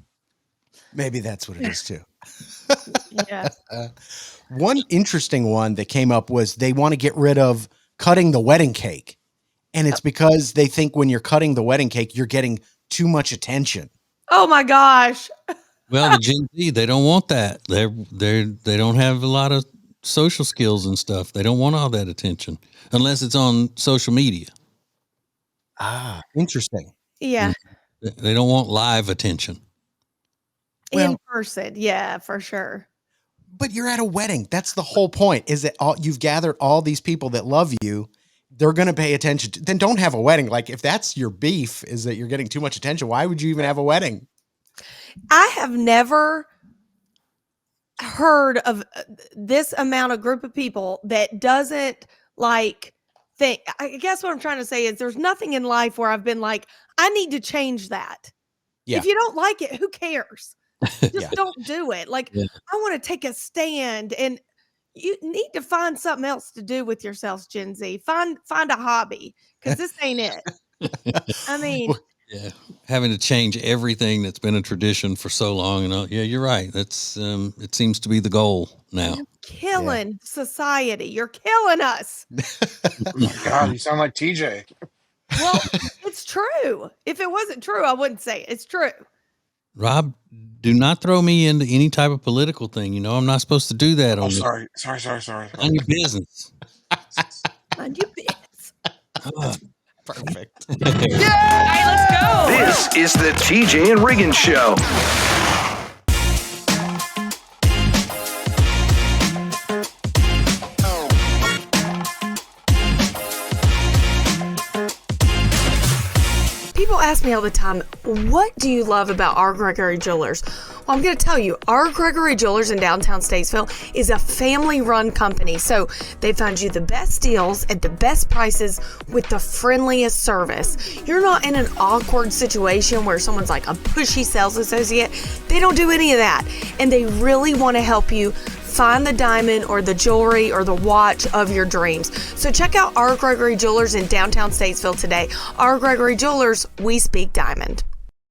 Maybe that's what it is too. Yeah. One interesting one that came up was they want to get rid of cutting the wedding cake. And it's because they think when you're cutting the wedding cake, you're getting too much attention. Oh my gosh. Well, the Gen Z, they don't want that. They don't have a lot of social skills and stuff. They don't want all that attention unless it's on social media. Ah, interesting. Yeah. They don't want live attention. In person. Yeah, for sure. But you're at a wedding. That's the whole point, is that you've gathered all these people that love you. They're going to pay attention then don't have a wedding. Like, if that's your beef, is that you're getting too much attention, why would you even have a wedding? I have never heard of this amount of group of people that doesn't think. I guess what I'm trying to say is there's nothing in life where I've been like, I need to change that. Yeah. If you don't like it, who cares? Just don't do it. I want to take a stand, and you need to find something else to do with yourselves, Gen Z. Find a hobby, because this ain't it. I mean, having to change everything that's been a tradition for so long, you're right. That's it seems to be the goal now. You're killing society. You're killing us. God, you sound like TJ. Well, it's true. If it wasn't true, I wouldn't say it. It's true. Rob, do not throw me into any type of political thing. I'm not supposed to do that. Sorry. On your business. On your business. Perfect. All right, let's go. This is the TJ and Riggins Show. People ask me all the time, what do you love about R. Gregory Jewelers? Well, I'm going to tell you, R. Gregory Jewelers in downtown Statesville is a family-run company. So they find you the best deals at the best prices with the friendliest service. You're not in an awkward situation where someone's like a pushy sales associate. They don't do any of that. And they really want to help you find the diamond or the jewelry or the watch of your dreams. So check out R. Gregory Jewelers in downtown Statesville today. R. Gregory Jewelers, we speak diamond.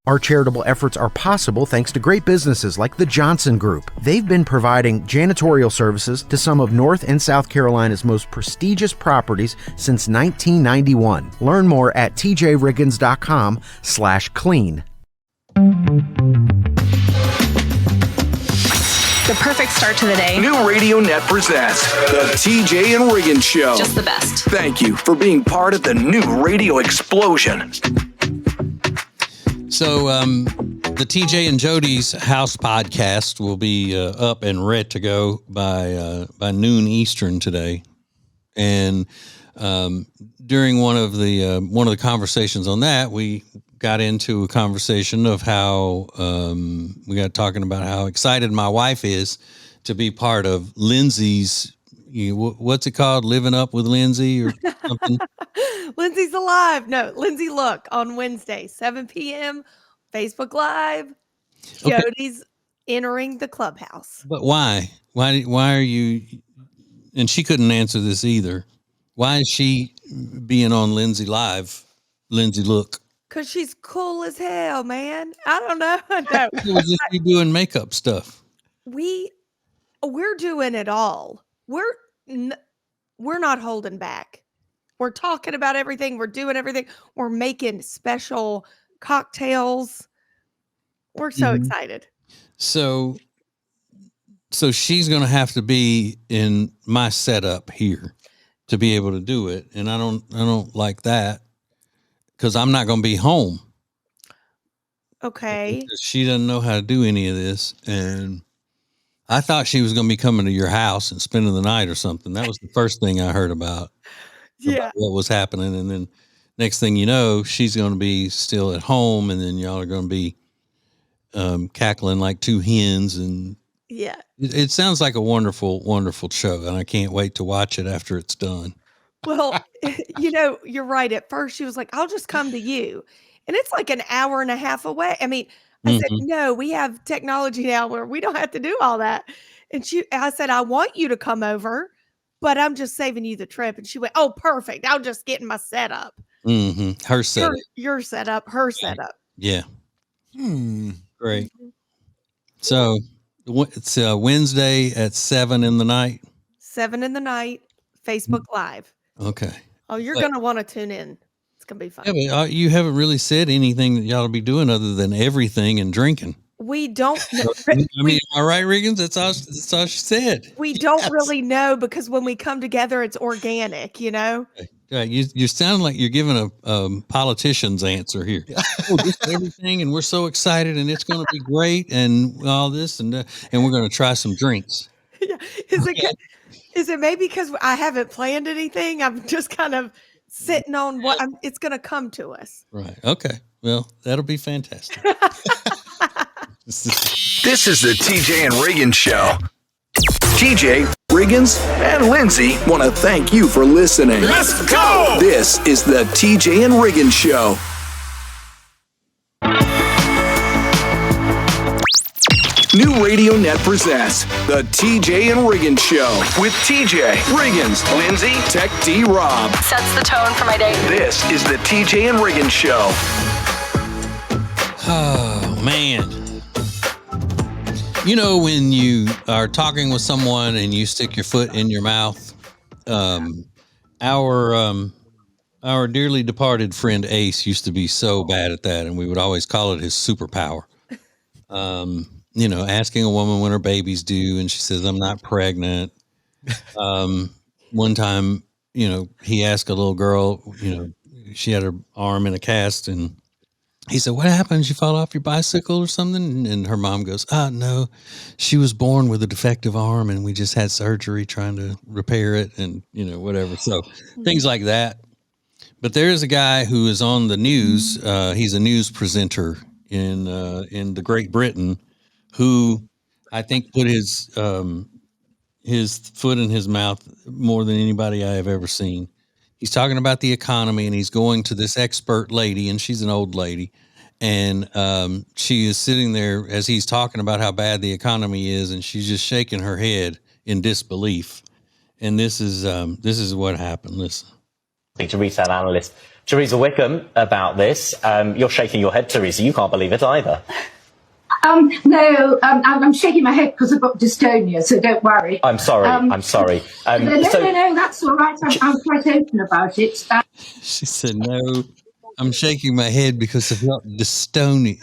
Our charitable efforts are possible thanks to great businesses like the Johnson Group. They've been providing janitorial services to some of North and South Carolina's most prestigious properties since 1991. Learn more at tjriggins.com/clean. The perfect start to the day. New Radio Net presents the TJ and Riggins Show. Just the best. Thank you for being part of the new radio explosion. So the TJ and Jody's House podcast will be up and ready to go by noon Eastern today. And during one of the conversations on that, we got into a conversation of how we got talking about how excited my wife is to be part of Lindsay's. What's it called? Living Up with Lindsay or something? Lindsay's Alive. No, Lindsay Look on Wednesday, 7 p.m. Facebook Live. Okay. Jody's entering the clubhouse. But why? Why are you? And she couldn't answer this either. Why is she being on Lindsay Live? Lindsay Look. Because she's cool as hell, man. I don't know. No. It was just you doing makeup stuff. We're doing it all. We're not holding back. We're talking about everything. We're doing everything. We're making special cocktails. We're so excited. So she's going to have to be in my setup here to be able to do it, and I don't like that because I'm not going to be home. Okay. Because she doesn't know how to do any of this, and I thought she was going to be coming to your house and spending the night or something. That was the first thing I heard about what was happening. And then next thing you know, she's going to be still at home, and then y'all are going to be cackling like two hens. And yeah, it sounds like a wonderful, wonderful show, and I can't wait to watch it after it's done. Well, you're right. At first she was like, I'll just come to you. And it's like an hour and a half away. I mean, I said, no, we have technology now where we don't have to do all that. And I said, I want you to come over, but I'm just saving you the trip. And she went, oh, perfect. I'll just get in my setup. Her setup. Your setup, her setup. Yeah. Great. So it's Wednesday at 7 in the night. 7 in the night, Facebook Live. Okay. Oh, you're going to want to tune in. It's going to be fun. Yeah, but you haven't really said anything that y'all will be doing other than everything and drinking. We don't know. I mean, am I right, Riggins? That's all she said. We don't really know because when we come together, it's organic, You sound like you're giving a politician's answer here. Just everything, and we're so excited, and it's going to be great, and all this, and we're going to try some drinks. Yeah. Is it maybe because I haven't planned anything? I'm just kind of sitting on it's going to come to us. Right. Okay. Well, that'll be fantastic. This is the TJ and Riggins Show. TJ, Riggins, and Lindsay want to thank you for listening. Let's go! This is the TJ and Riggins Show. New Radio Net presents the TJ and Riggins Show with TJ, Riggins, Lindsay, Tech D Rob. Sets the tone for my day. This is the TJ and Riggins Show. Oh, man. When you are talking with someone and you stick your foot in your mouth, our dearly departed friend Ace used to be so bad at that, and we would always call it his superpower. Asking a woman when her baby's due, and she says, I'm not pregnant. One time, he asked a little girl, she had her arm in a cast, and he said, what happened? Did you fall off your bicycle or something? And her mom goes, no, she was born with a defective arm, and we just had surgery trying to repair it, and, whatever. So things like that. But there is a guy who is on the news. He's a news presenter in the Great Britain, who I think put his foot in his mouth more than anybody I have ever seen. He's talking about the economy, and he's going to this expert lady, and she's an old lady, and she is sitting there as he's talking about how bad the economy is, and she's just shaking her head in disbelief. And this is what happened. Listen. to retail analyst Teresa Wickham about this. You're shaking your head, Teresa. You can't believe it either. No, I'm shaking my head because I've got dystonia, so don't worry. I'm sorry. I'm sorry. No, that's all right. I'm quite open about it. She said, no, I'm shaking my head because I've got dystonia.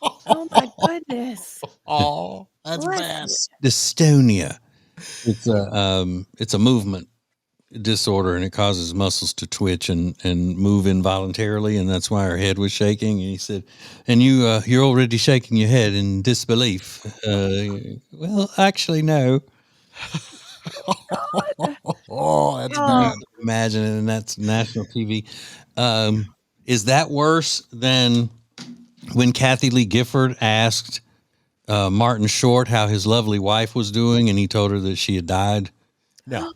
Oh my goodness. Oh, that's Bless bad. Dystonia. It's a movement disorder, and it causes muscles to twitch and move involuntarily, and that's why her head was shaking. And he said, and you're already shaking your head in disbelief. Well, actually, no. Oh, that's bad. Imagine it, and that's national TV. Is that worse than when Kathy Lee Gifford asked Martin Short how his lovely wife was doing, and he told her that she had died? No.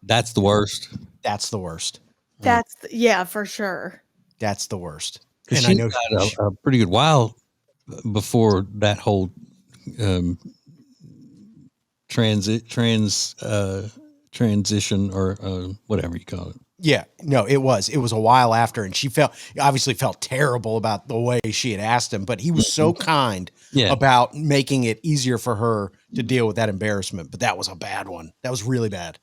That's the worst. That's the worst. Yeah, for sure. That's the worst. And And she I know died a pretty good while before that whole transition or whatever you call it. Yeah, no, it was a while after, and she obviously felt terrible about the way she had asked him, but he was so kind about making it easier for her to deal with that embarrassment. But that was a bad one. That was really bad.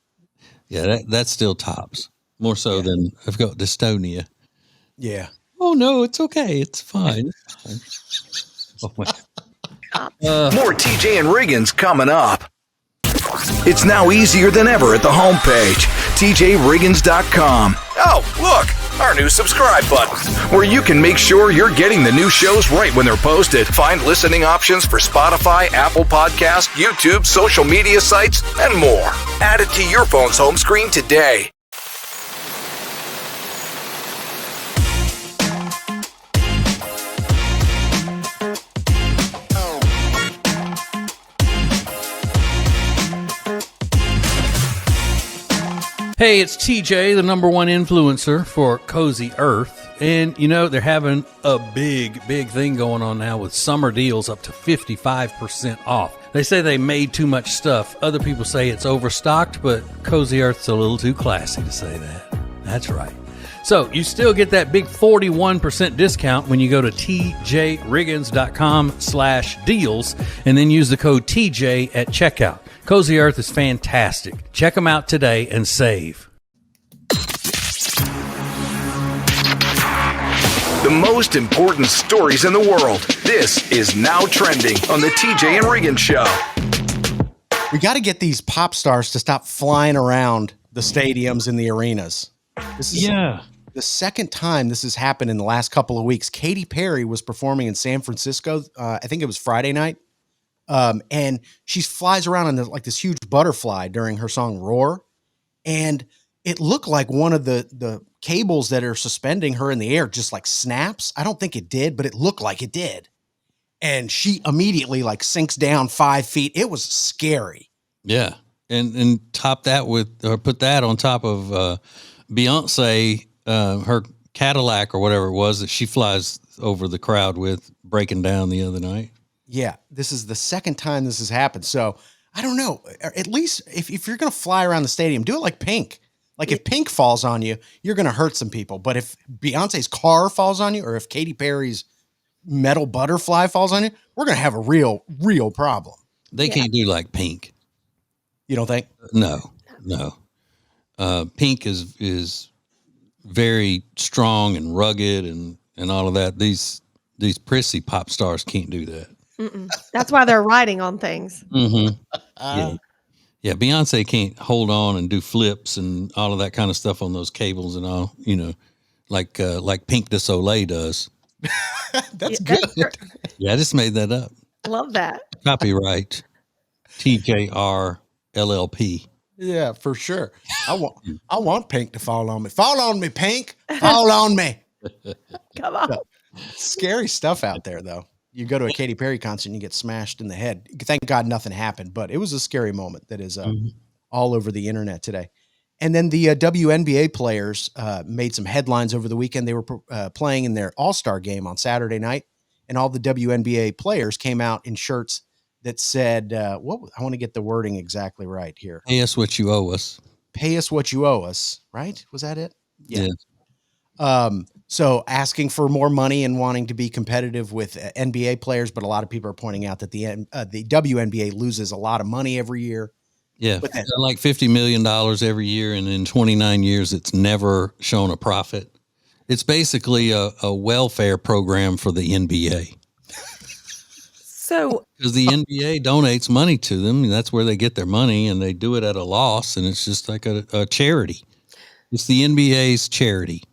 Yeah, that still tops more so than I've got dystonia. Yeah. Oh no, it's okay. It's fine. Oh, More TJ and Riggins coming up. It's now easier than ever at the homepage, TJRiggins.com. Oh, look, our new subscribe button, where you can make sure you're getting the new shows right when they're posted. Find listening options for Spotify, Apple Podcasts, YouTube, social media sites, and more. Add it to your phone's home screen today. Hey, it's TJ, the #1 influencer for Cozy Earth. And, you know, they're having a big thing going on now with summer deals up to 55% off. They say they made too much stuff. Other people say it's overstocked, but Cozy Earth's a little too classy to say that. That's right. So you still get that big 41% discount when you go to tjriggins.com/deals and then use the code TJ at checkout. Cozy Earth is fantastic. Check them out today and save. The most important stories in the world. This is Now Trending on the TJ and Riggins Show. We got to get these pop stars to stop flying around the stadiums and the arenas. This is the second time this has happened in the last couple of weeks. Katy Perry was performing in San Francisco. I think it was Friday night. And she flies around on like this huge butterfly during her song Roar. And it looked like one of the cables that are suspending her in the air just like snaps. I don't think it did, but it looked like it did. And she immediately like sinks down 5 feet. It was scary. Yeah. And top that with, or put that on top of Beyonce, her Cadillac or whatever it was that she flies over the crowd with, breaking down the other night. Yeah, this is the second time this has happened. So I don't know. At least if you're going to fly around the stadium, do it like Pink. Like if Pink falls on you, you're going to hurt some people. But if Beyonce's car falls on you, or if Katy Perry's metal butterfly falls on you, we're going to have a real problem. They can't do like Pink. You don't think? No. Pink is very strong and rugged and all of that. These prissy pop stars can't do that. That's why they're riding on things. Mm-hmm. Yeah. Beyonce can't hold on and do flips and all of that kind of stuff on those cables and all, you know, like Pink de Soleil does. That's good. Yeah, I just made that up. Love that. Copyright TJR LLP. Yeah, for sure. I want Pink to fall on me. Fall on me, Pink. Fall on me. Come on. Scary stuff out there, though. You go to a Katy Perry concert and you get smashed in the head. Thank God nothing happened, but it was a scary moment that is all over the internet today. And then the WNBA players made some headlines over the weekend. They were playing in their All-Star game on Saturday night, and all the WNBA players came out in shirts that said, I want to get the wording exactly right here. Pay us what you owe us. pay us what you owe us, right? Was that it? Yeah. So asking for more money and wanting to be competitive with NBA players, but a lot of people are pointing out that the WNBA loses a lot of money every year. Yeah, like $50 million every year, and in 29 years, it's never shown a profit. It's basically a welfare program for the NBA. So, because the NBA donates money to them, and that's where they get their money, and they do it at a loss, and it's just like a charity. It's the NBA's charity.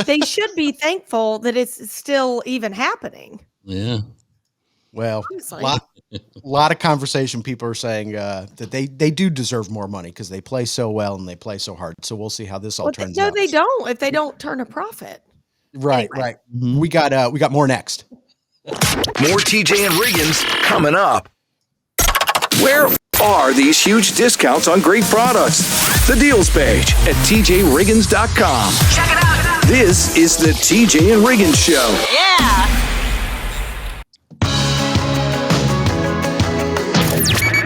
they should be thankful that it's still even happening. Yeah. Well, Honestly. lot of conversation. People are saying that they do deserve more money because they play so well and they play so hard. So we'll see how this all turns out. No, they don't. If they don't turn a profit. Right, Anyway. right. We got more next. More TJ and Riggins coming up. Where are these huge discounts on great products? The deals page at tjriggins.com. Check it out. This is the TJ and Riggins Show. Yeah.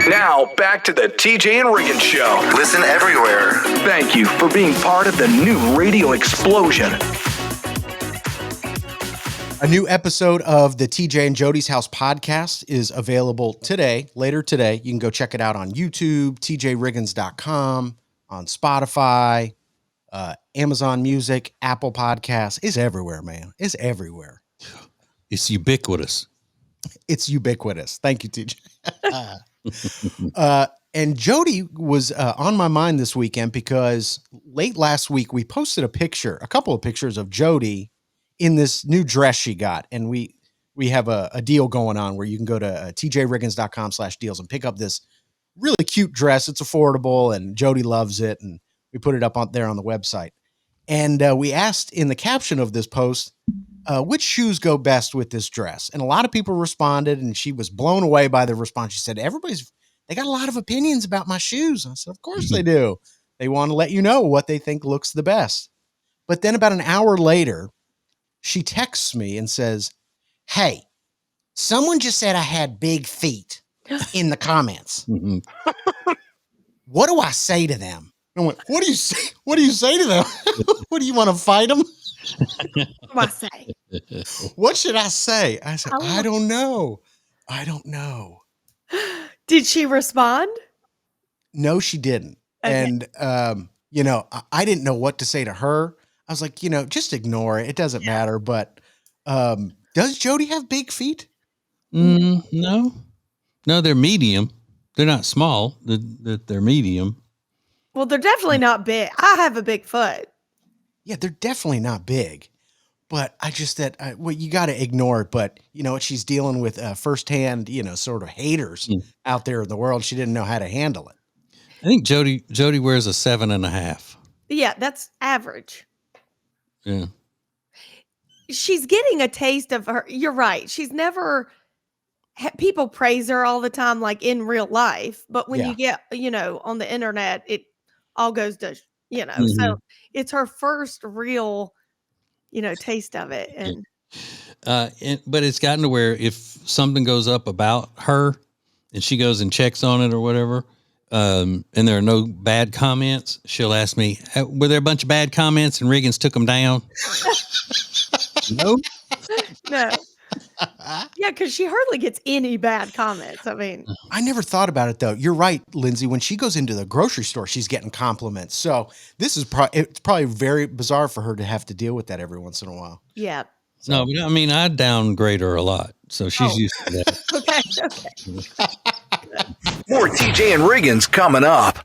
Now, back to the TJ and Riggins Show. Listen everywhere. Thank you for being part of the new radio explosion. A new episode of the TJ and Jody's House podcast is available later today. You can go check it out on YouTube, tjriggins.com, on Spotify, Amazon Music, Apple Podcasts. It's everywhere, man. It's everywhere. It's ubiquitous. It's ubiquitous. Thank you, TJ. And Jody was on my mind this weekend because late last week we posted a couple of pictures of Jody in this new dress she got. And we have a deal going on where you can go to tjriggins.com/deals and pick up this really cute dress. It's affordable and Jody loves it. And we put it up there on the website. And we asked in the caption of this post, which shoes go best with this dress? And a lot of people responded, and she was blown away by the response. She said, they got a lot of opinions about my shoes. I said, of course they do. They want to let you know what they think looks the best. But then about an hour later, she texts me and says, hey, someone just said I had big feet in the comments. What do I say to them? I went, what do you say? What do you say to them? What do you want to fight them? What do I say? What should I say? I said, I don't know. I don't know. Did she respond? No, she didn't. Okay. And, I didn't know what to say to her. I was like, just ignore it. It doesn't matter. But does Jody have big feet? No, they're medium. They're not small. They're medium. Well, they're definitely not big. I have a big foot. Yeah, they're definitely not big. But I just you got to ignore it. But you know what? She's dealing with firsthand, sort of haters out there in the world. She didn't know how to handle it. I think Jody wears a 7.5. Yeah, that's average. Yeah. She's getting a taste of her. You're right. She's never, people praise her all the time, like in real life. But when you get, on the internet, it all goes to, so it's her first real, taste of it. And, but it's gotten to where if something goes up about her and she goes and checks on it or whatever, and there are no bad comments, she'll ask me, were there a bunch of bad comments and Riggins took them down? No. Yeah, because she hardly gets any bad comments. I mean, I never thought about it though. You're right, Lindsay. When she goes into the grocery store, she's getting compliments. So this is it's probably very bizarre for her to have to deal with that every once in a while. Yeah. No, but I mean, I downgrade her a lot, so she's used to that. Okay. More TJ and Riggins coming up.